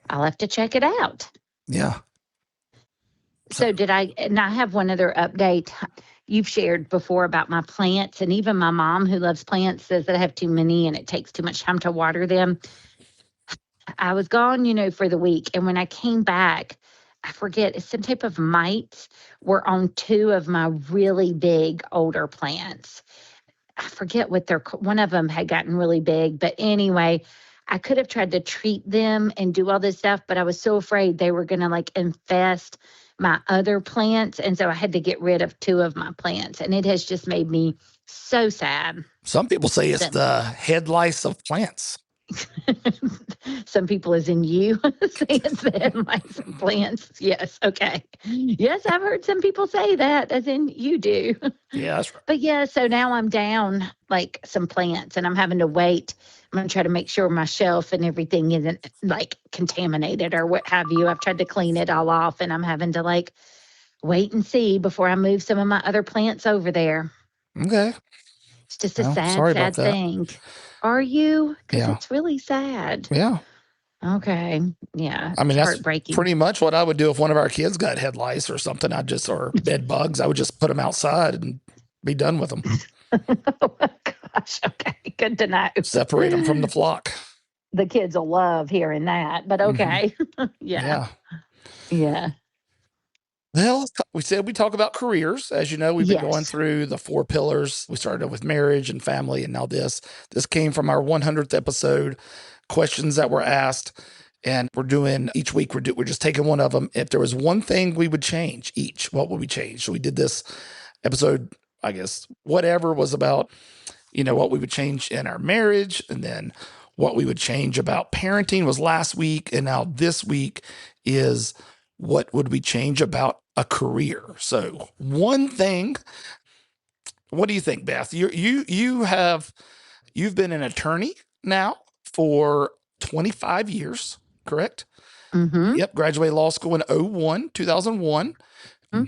I'll have to check it out. Yeah. So and I have one other update. You've shared before about my plants, and even my mom who loves plants says that I have too many and it takes too much time to water them. I was gone, for the week. And when I came back, I forget, some type of mites were on 2 of my really big older plants. I forget what one of them had gotten really big. But anyway, I could have tried to treat them and do all this stuff, but I was so afraid they were going to infest my other plants. And so I had to get rid of 2 of my plants. And it has just made me so sad. Some people say it's the head lice of plants. Some people, as in you, say it's the head lice of plants. Yes. Okay. Yes, I've heard some people say that, as in you do. Yeah, that's right. But yeah, so now I'm down some plants and I'm having to wait. I'm going to try to make sure my shelf and everything isn't contaminated or what have you. I've tried to clean it all off and I'm having to wait and see before I move some of my other plants over there. Okay. It's just a sad thing. Are you? Because it's really sad. Yeah. Okay. Yeah. I mean, that's heartbreaking. Pretty much what I would do if one of our kids got head lice or something. Or bed bugs. I would just put them outside and be done with them. Oh, gosh. Okay. Good to know. Separate them from the flock. The kids will love hearing that, but okay. Yeah. Well, we said we talk about careers. As you know, we've been going Yes. through the 4 pillars. We started with marriage and family, and now this. This came from our 100th episode, questions that were asked. And we're doing each week, we're just taking one of them. If there was one thing we would change each, what would we change? So we did this episode, I guess, whatever was about, what we would change in our marriage. And then what we would change about parenting was last week. And now this week is what would we change about a career? So one thing, what do you think, Beth? You've been an attorney now for 25 years, correct? Mm-hmm. Yep, graduated law school in 2001. Mm-hmm.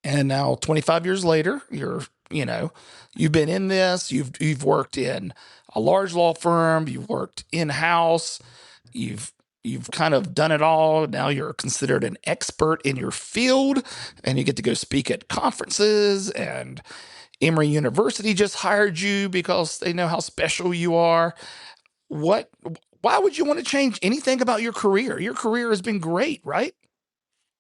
And now 25 years later, you've been in this, you've worked in a large law firm, you've worked in-house, you've kind of done it all. Now you're considered an expert in your field, and you get to go speak at conferences, and Emory University just hired you because they know how special you are. Why would you want to change anything about your career? Your career has been great, right?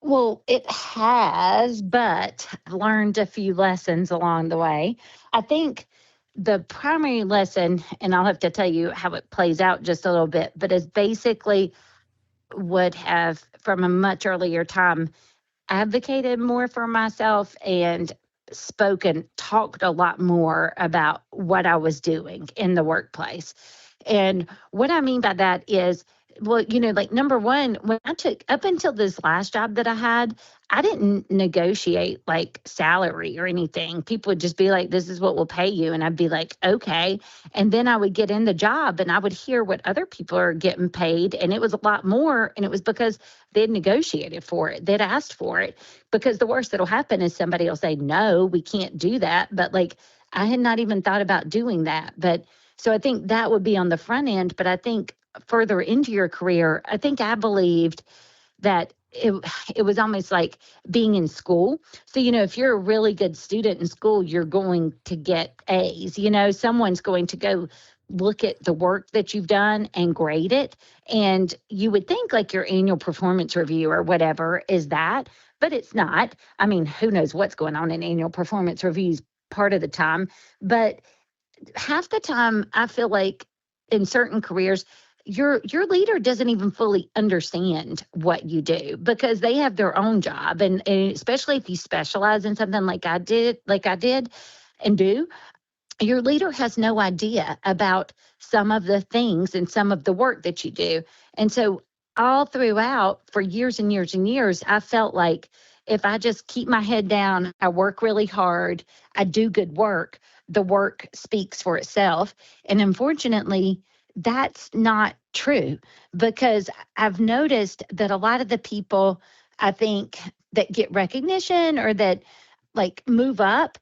Well, it has, but I've learned a few lessons along the way. I think the primary lesson, and I'll have to tell you how it plays out just a little bit, but is basically would have from a much earlier time advocated more for myself and talked a lot more about what I was doing in the workplace. And what I mean by that is, well, like number one, when I took up until this last job that I had, I didn't negotiate like salary or anything. People would just be like, this is what we'll pay you. And I'd be like, okay. And then I would get in the job and I would hear what other people are getting paid. And it was a lot more. And it was because they'd negotiated for it, they'd asked for it. Because the worst that'll happen is somebody will say, no, we can't do that. But like, I had not even thought about doing that. But so I think that would be on the front end. But I think further into your career, I think I believed that it was almost like being in school. So, if you're a really good student in school, you're going to get A's. Someone's going to go look at the work that you've done and grade it. And you would think like your annual performance review or whatever is that, but it's not. I mean, who knows what's going on in annual performance reviews part of the time. But half the time, I feel like in certain careers, your leader doesn't even fully understand what you do because they have their own job, and especially if you specialize in something like I did and do, your leader has no idea about some of the things and some of the work that you do. And so all throughout for years and years and years, I felt like if I just keep my head down, I work really hard, I do good work, the work speaks for itself. And unfortunately, that's not true because I've noticed that a lot of the people I think that get recognition or that like move up,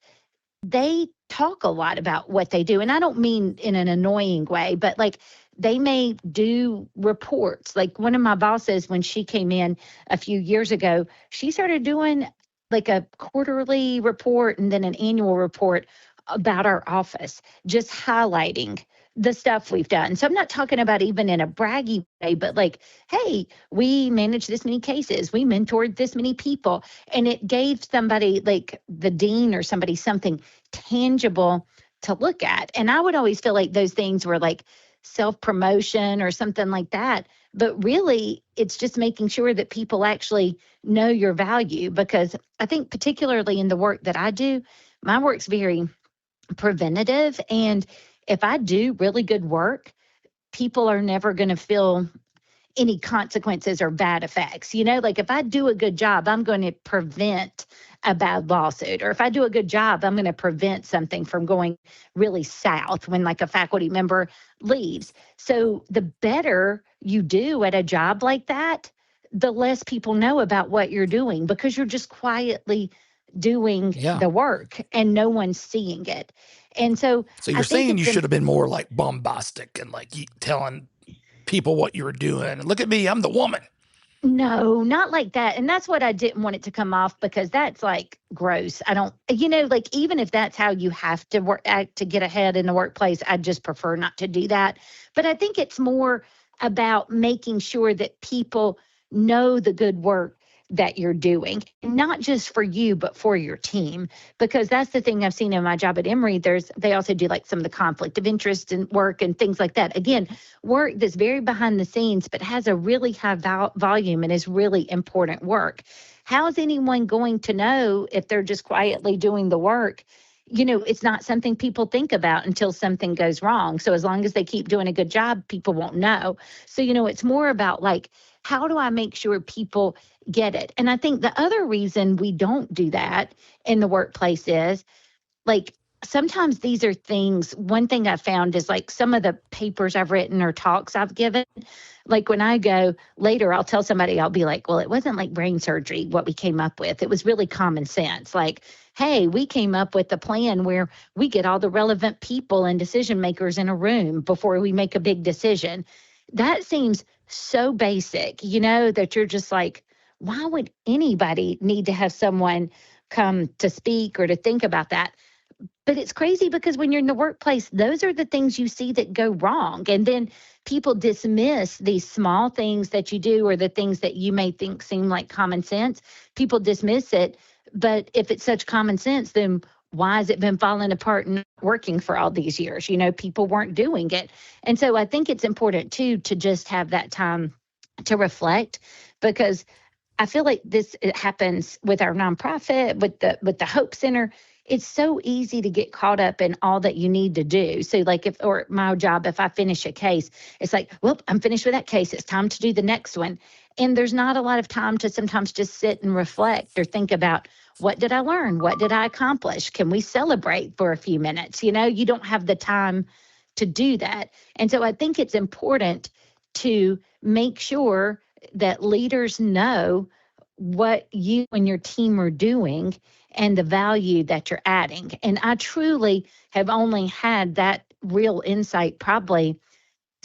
they talk a lot about what they do. And I don't mean in an annoying way, but like they may do reports. Like one of my bosses, when she came in a few years ago, she started doing like a quarterly report and then an annual report about our office, just highlighting the stuff we've done. So I'm not talking about even in a braggy way, but like, hey, we managed this many cases, we mentored this many people. And it gave somebody like the dean or somebody something tangible to look at. And I would always feel like those things were like self-promotion or something like that. But really, it's just making sure that people actually know your value, because I think particularly in the work that I do, my work's very preventative. And if I do really good work, people are never going to feel any consequences or bad effects. Like if I do a good job, I'm going to prevent a bad lawsuit. Or if I do a good job, I'm going to prevent something from going really south when like a faculty member leaves. So the better you do at a job like that, the less people know about what you're doing because you're just quietly doing the work and no one's seeing it. And so you're saying you should have been more like bombastic and like telling people what you were doing. And look at me, I'm the woman. No, not like that. And that's what I didn't want it to come off because that's like gross. I don't, like even if that's how you have to work to get ahead in the workplace, I just prefer not to do that. But I think it's more about making sure that people know the good work that you're doing, not just for you, but for your team. Because that's the thing I've seen in my job at Emory. They also do like some of the conflict of interest and work and things like that. Again, work that's very behind the scenes, but has a really high volume and is really important work. How's anyone going to know if they're just quietly doing the work? It's not something people think about until something goes wrong. So as long as they keep doing a good job, people won't know. So, it's more about like, how do I make sure people get it? And I think the other reason we don't do that in the workplace is like, sometimes these are things, one thing I found is like some of the papers I've written or talks I've given, like when I go later, I'll tell somebody, I'll be like, well, it wasn't like brain surgery, what we came up with. It was really common sense. Like, hey, we came up with a plan where we get all the relevant people and decision makers in a room before we make a big decision. That seems so basic, that you're just like, why would anybody need to have someone come to speak or to think about that? But it's crazy because when you're in the workplace, those are the things you see that go wrong. And then people dismiss these small things that you do or the things that you may think seem like common sense. People dismiss it. But if it's such common sense, then why has it been falling apart and not working for all these years? People weren't doing it. And so I think it's important, too, to just have that time to reflect, because I feel like it happens with our nonprofit, with the Hope Center. It's so easy to get caught up in all that you need to do. So like or my job, if I finish a case, it's like, well, I'm finished with that case. It's time to do the next one. And there's not a lot of time to sometimes just sit and reflect or think about, what did I learn? What did I accomplish? Can we celebrate for a few minutes? You don't have the time to do that. And so I think it's important to make sure that leaders know what you and your team are doing and the value that you're adding. And I truly have only had that real insight probably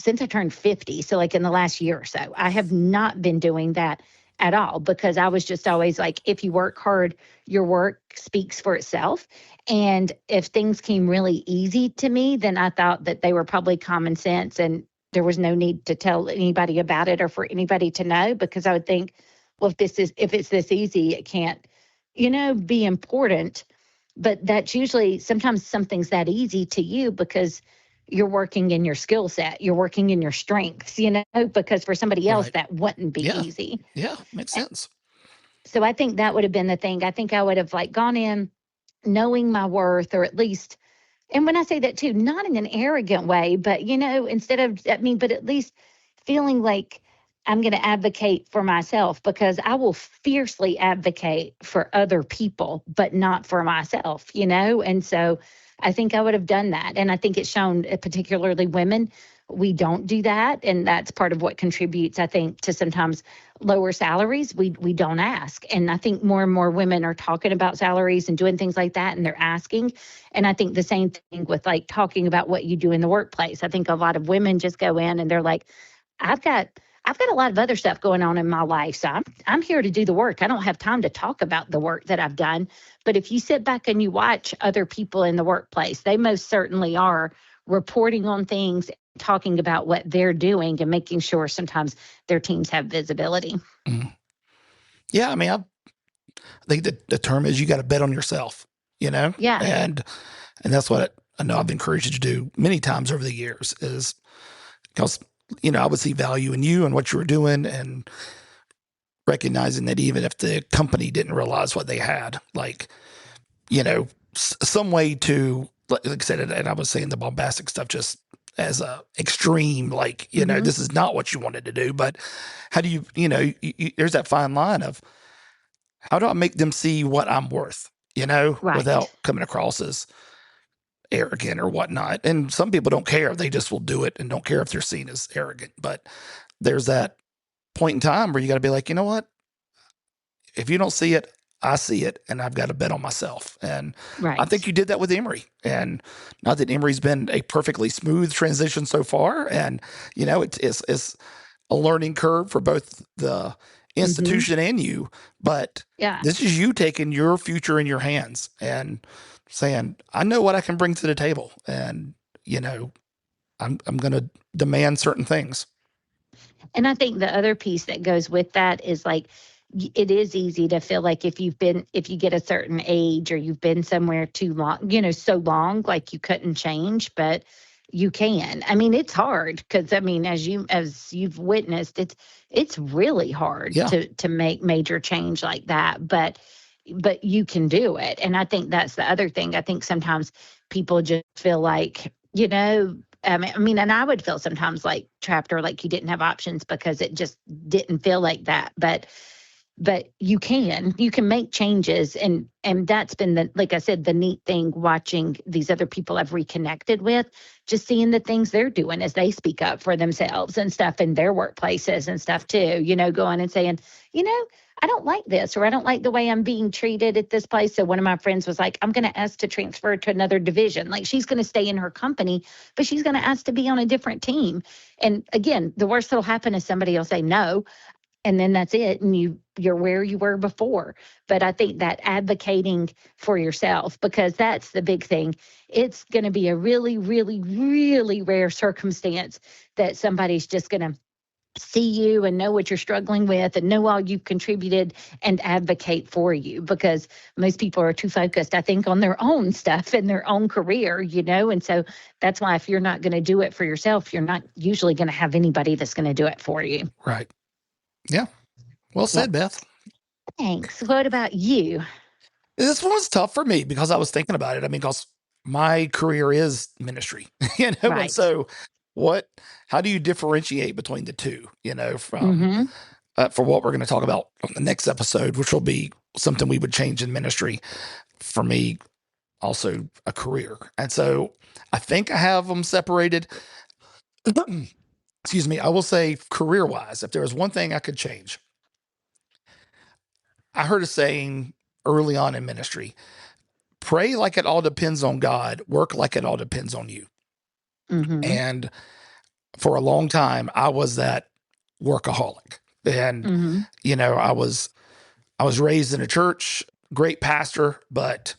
since I turned 50. So like in the last year or so, I have not been doing that at all, because I was just always like, if you work hard, your work speaks for itself. And if things came really easy to me, then I thought that they were probably common sense and there was no need to tell anybody about it or for anybody to know, because I would think, well, if it's this easy, it can't, be important. But that's usually sometimes something's that easy to you because you're working in your skill set, you're working in your strengths, because for somebody else that wouldn't be easy. Yeah, makes sense. So I think that would have been the thing. I think I would have like gone in knowing my worth, or at least, and when I say that too, not in an arrogant way, but but at least feeling like I'm going to advocate for myself, because I will fiercely advocate for other people, but not for myself, And so I think I would have done that. And I think it's shown, particularly women, we don't do that. And that's part of what contributes, I think, to sometimes lower salaries. We don't ask. And I think more and more women are talking about salaries and doing things like that, and they're asking. And I think the same thing with like talking about what you do in the workplace. I think a lot of women just go in and they're like, I've got a lot of other stuff going on in my life. So I'm here to do the work. I don't have time to talk about the work that I've done. But if you sit back and you watch other people in the workplace, they most certainly are reporting on things, talking about what they're doing, and making sure sometimes their teams have visibility. Mm. Yeah, I mean, I think the term is you got to bet on yourself, Yeah. And that's what I know I've encouraged you to do many times over the years, is because, I would see value in you and what you were doing, and recognizing that even if the company didn't realize what they had, like, some way to, like I said, and I was saying the bombastic stuff just as a extreme, like, this is not what you wanted to do, but how do you, there's that fine line of how do I make them see what I'm worth, without coming across as arrogant or whatnot. And some people don't care. They just will do it and don't care if they're seen as arrogant. But there's that point in time where you got to be like, you know what? If you don't see it, I see it, and I've got to bet on myself. And I think you did that with Emory. And not that Emory's been a perfectly smooth transition so far. And, it's a learning curve for both the institution and you. But this is you taking your future in your hands and saying, I know what I can bring to the table. And, I'm going to demand certain things. And I think the other piece that goes with that is like, it is easy to feel like if you get a certain age or you've been somewhere too long, so long, like you couldn't change, but you can. I mean, it's hard because I mean, as you've witnessed, it's really hard Yeah. to make major change like that, but you can do it. And I think that's the other thing. I think sometimes people just feel like, I mean, and I would feel sometimes like trapped or like you didn't have options because it just didn't feel like that. But you can make changes, and that's been like I said, the neat thing watching these other people I've reconnected with, just seeing the things they're doing as they speak up for themselves and stuff in their workplaces and stuff too, going and saying, I don't like this, or I don't like the way I'm being treated at this place. So one of my friends was like, I'm going to ask to transfer to another division. Like she's going to stay in her company, but she's going to ask to be on a different team. And again, the worst that'll happen is somebody will say no, and then that's it, and you're where you were before. But I think that advocating for yourself, because that's the big thing. It's going to be a really, really, really rare circumstance that somebody's just going to see you and know what you're struggling with and know all you've contributed and advocate for you, because most people are too focused, I think, on their own stuff and their own career, and so that's why if you're not going to do it for yourself, you're not usually going to have anybody that's going to do it for you. Right. Yeah. Well said, Beth. Thanks. What about you? This one was tough for me because I was thinking about it. I mean, because my career is ministry, Right. and so how do you differentiate between the two, from for what we're going to talk about on the next episode, which will be something we would change in ministry for me, also a career. And so I think I have them separated. Excuse me. I will say career wise, if there was one thing I could change, I heard a saying early on in ministry: pray like it all depends on God, work like it all depends on you. And for a long time, I was that workaholic. And, I was raised in a church, great pastor, but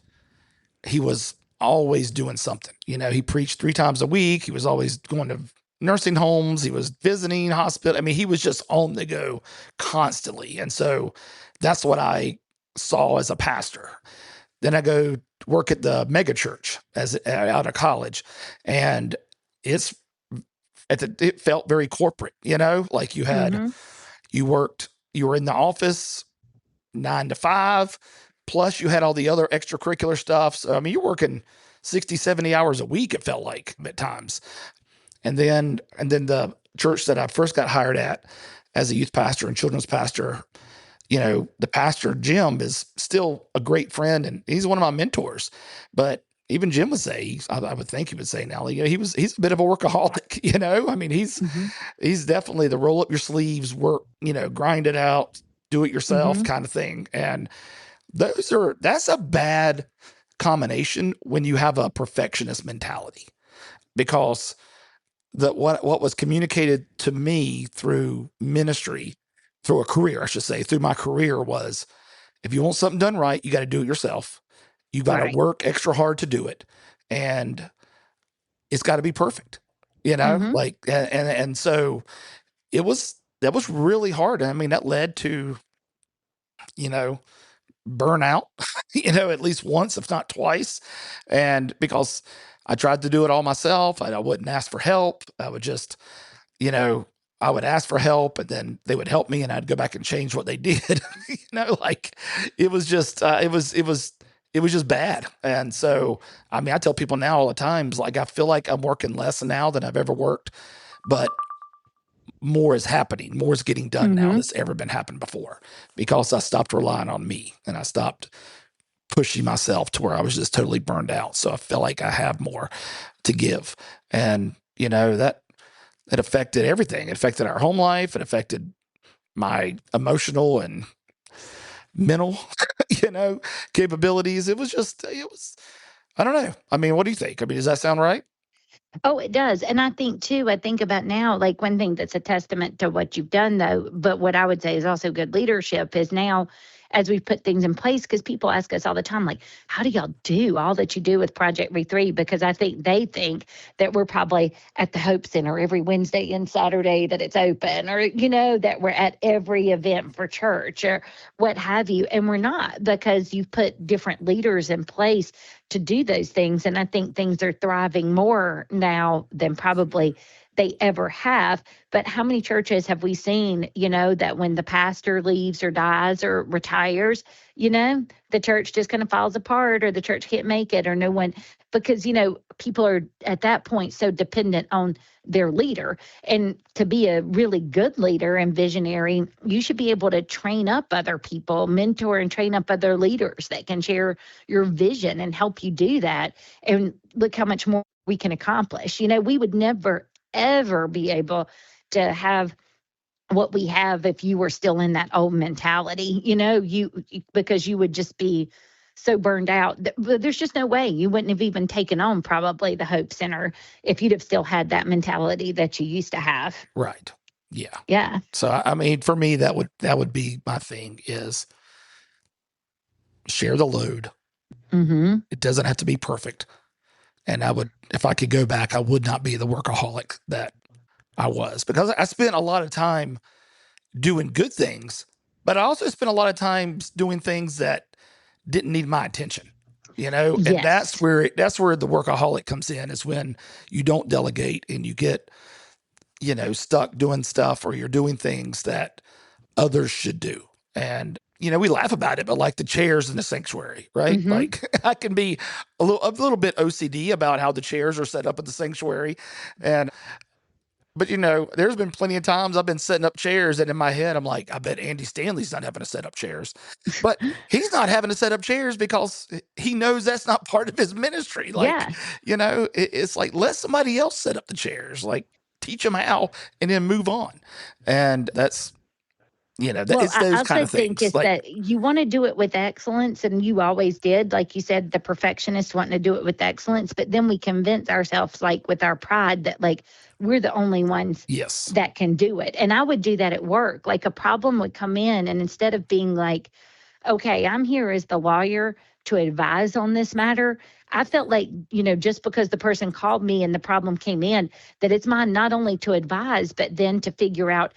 he was always doing something. He preached 3 times a week. He was always going to nursing homes. He was visiting hospital. I mean, he was just on the go constantly. And so that's what I saw as a pastor. Then I go work at the mega church out of college, and it felt very corporate, like you were in the office 9 to 5, plus you had all the other extracurricular stuff. So, I mean, you're working 60, 70 hours a week, it felt like at times. And then the church that I first got hired at as a youth pastor and children's pastor, the pastor, Jim, is still a great friend and he's one of my mentors. But even Jim would say, I would think he would say now, he's a bit of a workaholic, I mean, he's definitely the roll up your sleeves, work, grind it out, do it yourself kind of thing. And that's a bad combination when you have a perfectionist mentality, because what was communicated to me through ministry, through a career, I should say, through my career was, if you want something done right, you got to do it yourself. You got to work extra hard to do it. And it's got to be perfect, like, and so that was really hard. I mean, that led to, burnout, at least once, if not twice. And because I tried to do it all myself, I wouldn't ask for help. I would just, I would ask for help and then they would help me and I'd go back and change what they did. Like it was just, it was just bad. And so, I mean, I tell people now all the times, like, I feel like I'm working less now than I've ever worked, but more is happening. More is getting done now that's ever been happened before, because I stopped relying on me and I stopped pushing myself to where I was just totally burned out. So I feel like I have more to give. And, that affected everything. It affected our home life. It affected my emotional and mental, capabilities. It was, I don't know. I mean, what do you think? I mean, does that sound right? Oh, it does. And I think about now, like one thing that's a testament to what you've done, though, but what I would say is also good leadership is now as we put things in place, because people ask us all the time, like, how do y'all do all that you do with Project V3? Because I think they think that we're probably at the Hope Center every Wednesday and Saturday that it's open, or, that we're at every event for church or what have you. And we're not, because you've put different leaders in place to do those things. And I think things are thriving more now than probably they ever have. But how many churches have we seen, that when the pastor leaves or dies or retires, the church just kind of falls apart, or the church can't make it, or no one, because, people are at that point so dependent on their leader. And to be a really good leader and visionary, you should be able to train up other people, mentor and train up other leaders that can share your vision and help you do that. And look how much more we can accomplish. We would never, ever be able to have what we have if you were still in that old mentality, because you would just be so burned out. There's just no way. You wouldn't have even taken on probably the Hope Center if you'd have still had that mentality that you used to have. Right. Yeah. Yeah. So, I mean, for me, that would be my thing, is share the load. Mm-hmm. It doesn't have to be perfect. And if I could go back, I would not be the workaholic that I was, because I spent a lot of time doing good things, but I also spent a lot of times doing things that didn't need my attention, and Yes. that's where the workaholic comes in, is when you don't delegate and you get, stuck doing stuff, or you're doing things that others should do. And, we laugh about it, but like the chairs in the sanctuary, right? Mm-hmm. Like, I can be a little bit OCD about how the chairs are set up at the sanctuary. But there's been plenty of times I've been setting up chairs, and in my head, I'm like, I bet Andy Stanley's not having to set up chairs. But he's not having to set up chairs because he knows that's not part of his ministry. Like, it's like, let somebody else set up the chairs, like teach them how, and then move on. And that's, it's those kind of things. Think is that you want to do it with excellence, and you always did. Like you said, the perfectionist wanting to do it with excellence, but then we convince ourselves, like with our pride, that like we're the only ones that can do it. And I would do that at work. Like a problem would come in, and instead of being like, okay, I'm here as the lawyer to advise on this matter, I felt like, just because the person called me and the problem came in, that it's mine not only to advise, but then to figure out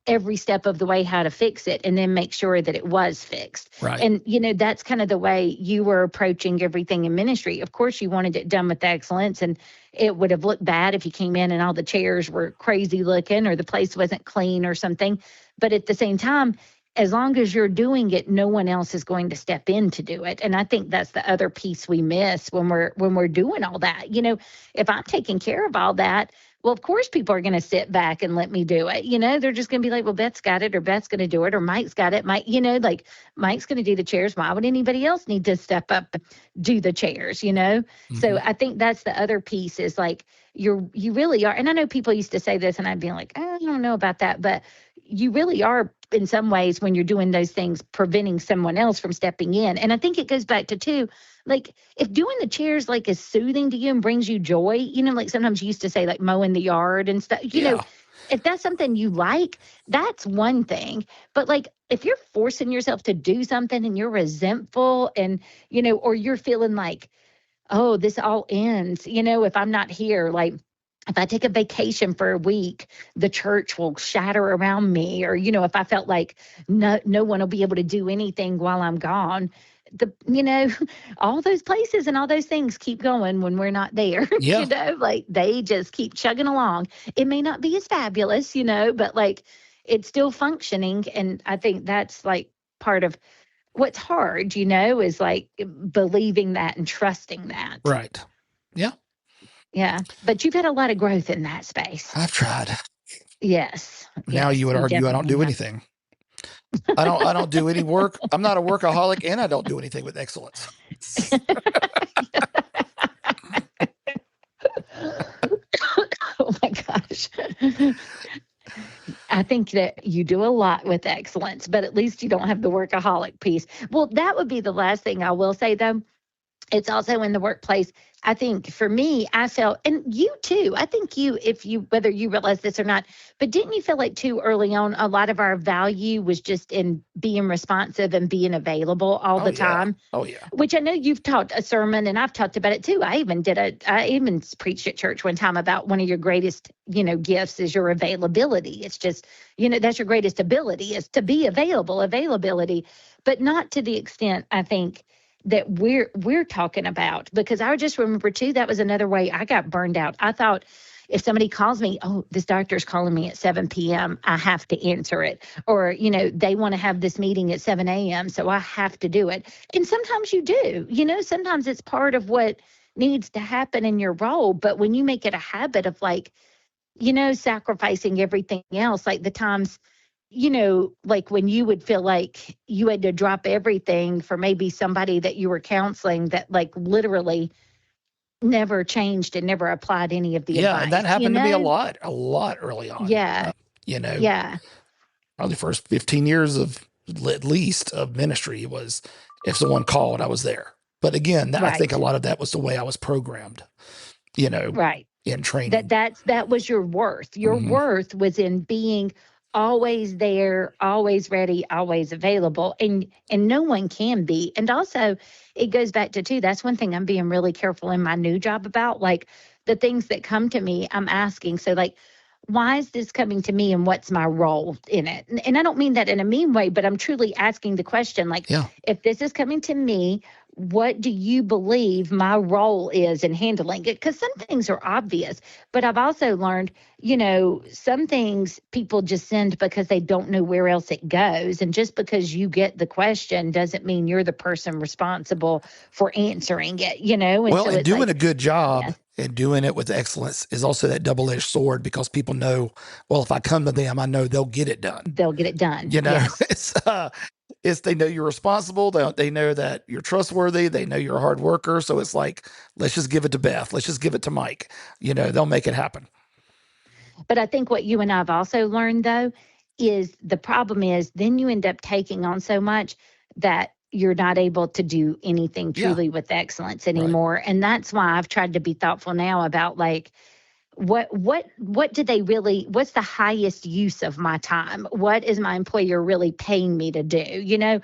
every step of the way how to fix it, and then make sure that it was fixed. Right. And, that's kind of the way you were approaching everything in ministry. Of course, you wanted it done with excellence, and it would have looked bad if you came in and all the chairs were crazy looking, or the place wasn't clean or something. But at the same time, as long as you're doing it, no one else is going to step in to do it. And I think that's the other piece we miss when we're doing all that. If I'm taking care of all that, well, of course, people are going to sit back and let me do it. They're just going to be like, well, Beth's got it, or Beth's going to do it, or Mike's got it. Mike's going to do the chairs. Why would anybody else need to step up and do the chairs, Mm-hmm. So I think that's the other piece, is like, you really are. And I know people used to say this, and I'd be like, I don't know about that, but you really are, in some ways, when you're doing those things, preventing someone else from stepping in. And I think it goes back to, too, like, if doing the chairs like is soothing to you and brings you joy, like sometimes you used to say like mowing the yard and stuff, if that's something you like, that's one thing. But like, if you're forcing yourself to do something and you're resentful and, or you're feeling like, oh, this all ends, if I'm not here, like, if I take a vacation for a week, the church will shatter around me. Or, if I felt like no one will be able to do anything while I'm gone, all those places and all those things keep going when we're not there. Yeah. Like they just keep chugging along. It may not be as fabulous, but like it's still functioning. And I think that's like part of what's hard, is like believing that and trusting that. Right. Yeah. Yeah. But you've had a lot of growth in that space. I've tried. Yes. Now you would argue I don't do anything. I don't do any work. I'm not a workaholic, and I don't do anything with excellence. Oh my gosh. I think that you do a lot with excellence, but at least you don't have the workaholic piece. Well, that would be the last thing I will say, though. It's also in the workplace. I think for me, I felt, and you too, I think whether you realize this or not, but didn't you feel like too early on, a lot of our value was just in being responsive and being available all the time? Oh, yeah. Which I know you've taught a sermon and I've talked about it too. I even preached at church one time about one of your greatest, gifts is your availability. It's just, that's your greatest ability is to be availability, but not to the extent I think that we're talking about, because I just remember too, that was another way I got burned out. I thought if somebody calls me, oh, this doctor's calling me at 7 p.m., I have to answer it. Or, they want to have this meeting at 7 a.m., so I have to do it. And sometimes you do, sometimes it's part of what needs to happen in your role. But when you make it a habit of like, sacrificing everything else, like the times, like when you would feel like you had to drop everything for maybe somebody that you were counseling that like literally never changed and never applied any of the advice. And that happened to me a lot early on. Yeah. Yeah. Probably the first 15 years of at least of ministry was if someone called, I was there. But again, I think a lot of that was the way I was programmed, right. in training. That was your worth. Your worth was in being always there, always ready, always available. And no one can be. And also it goes back to too, that's one thing I'm being really careful in my new job about, like the things that come to me, I'm asking. So like, why is this coming to me and what's my role in it? And I don't mean that in a mean way, but I'm truly asking the question, like, if this is coming to me, what do you believe my role is in handling it? Because some things are obvious, but I've also learned, some things people just send because they don't know where else it goes. And just because you get the question doesn't mean you're the person responsible for answering it, And doing a good job and doing it with excellence is also that double-edged sword, because people know, well, if I come to them, I know they'll get it done. Yes. It's they know you're responsible. They know that you're trustworthy. They know you're a hard worker. So it's like, let's just give it to Beth. Let's just give it to Mike. They'll make it happen. But I think what you and I have also learned, though, is the problem is then you end up taking on so much that you're not able to do anything truly with excellence anymore. Right. And that's why I've tried to be thoughtful now about like, what do they really, what's the highest use of my time? What is my employer really paying me to do?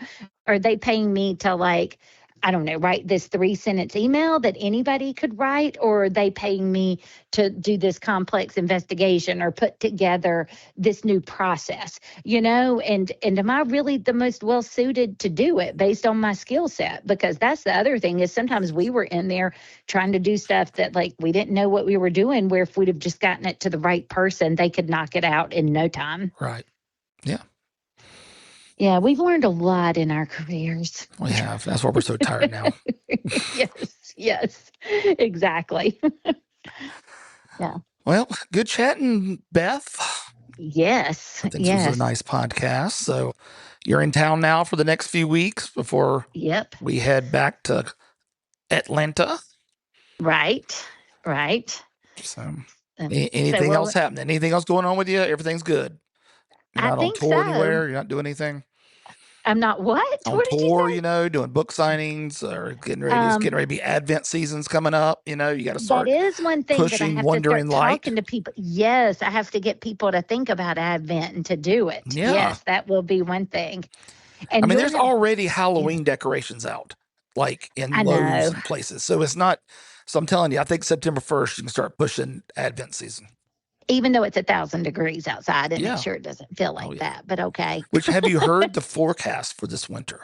Are they paying me to like, I don't know, write this 3-sentence email that anybody could write? Or are they paying me to do this complex investigation or put together this new process, and am I really the most well suited to do it based on my skill set? Because that's the other thing is sometimes we were in there trying to do stuff that like we didn't know what we were doing, where if we'd have just gotten it to the right person, they could knock it out in no time. Right. Yeah. Yeah, we've learned a lot in our careers. We have. That's why we're so tired now. Yes, exactly. Yeah. Well, good chatting, Beth. Yes. I think this was a nice podcast. So you're in town now for the next few weeks before we head back to Atlanta. Right. So anything else happening? Anything else going on with you? Everything's good. You're not on tour anywhere? You're not doing anything? I'm not what? On tour, doing book signings or getting ready to be Advent season's coming up. You got to start. That is one thing pushing, that I have wondering, to start talking to people. Yes, I have to get people to think about Advent and to do it. Yeah. Yes, that will be one thing. And there's already Halloween decorations out, like in Lowe's and places. So it's not. So I'm telling you, I think September 1st you can start pushing Advent season. Even though it's 1,000 degrees outside, and it sure doesn't feel like that, but okay. Which, have you heard the forecast for this winter?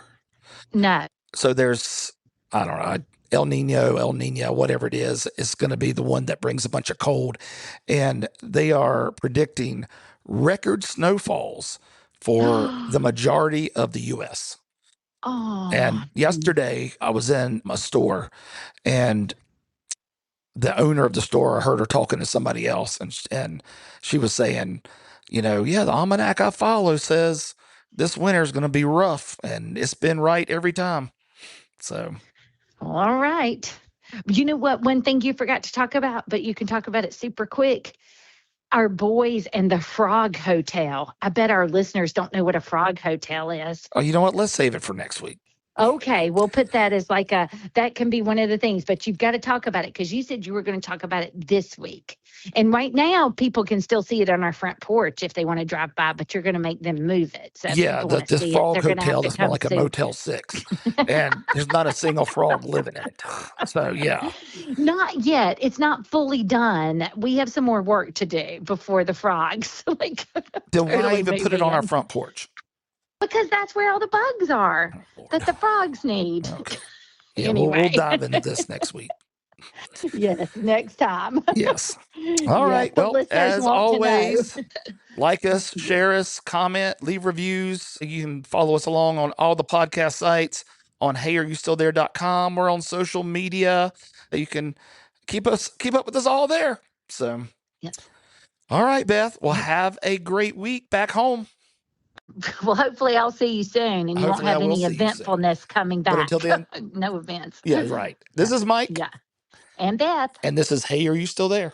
No. So there's, I don't know, El Nino, whatever it is. It's going to be the one that brings a bunch of cold. And they are predicting record snowfalls for the majority of the U.S. Oh. And yesterday I was in a store, and the owner of the store, I heard her talking to somebody else, and she was saying, the almanac I follow says this winter is going to be rough, and it's been right every time. So, all right. You know what? One thing you forgot to talk about, but you can talk about it super quick. Our boys and the Frog Hotel. I bet our listeners don't know what a Frog Hotel is. Oh, you know what? Let's save it for next week. Okay, we'll put that as like that can be one of the things, but you've got to talk about it because you said you were going to talk about it this week. And right now, people can still see it on our front porch if they want to drive by, but you're going to make them move it. So if people want to this see it, frog they're going to have hotel to is more come like a soon. Motel 6, and there's not a single frog living in it. So, yeah. Not yet. It's not fully done. We have some more work to do before the frogs like Then why totally even move put it on our in. front porch? Because that's where all the bugs are Oh, that the frogs need. Okay. Yeah, we'll Anyway. dive into this next week. Yes, next time. Yes. All Yes, right. the Well, listeners as want to know. always, like us, share us, comment, leave reviews. You can follow us along on all the podcast sites, on heyareyoustillthere.com. We're on social media. You can keep up with us all there. So, Yes. All right, Beth. Well, have a great week back home. Well, hopefully I'll see you soon and you won't Hopefully I have will any see you soon. eventfulness coming back. But until then, no events. yeah, right. This is Mike. Yeah. And Beth. And this is Hey, Are You Still There?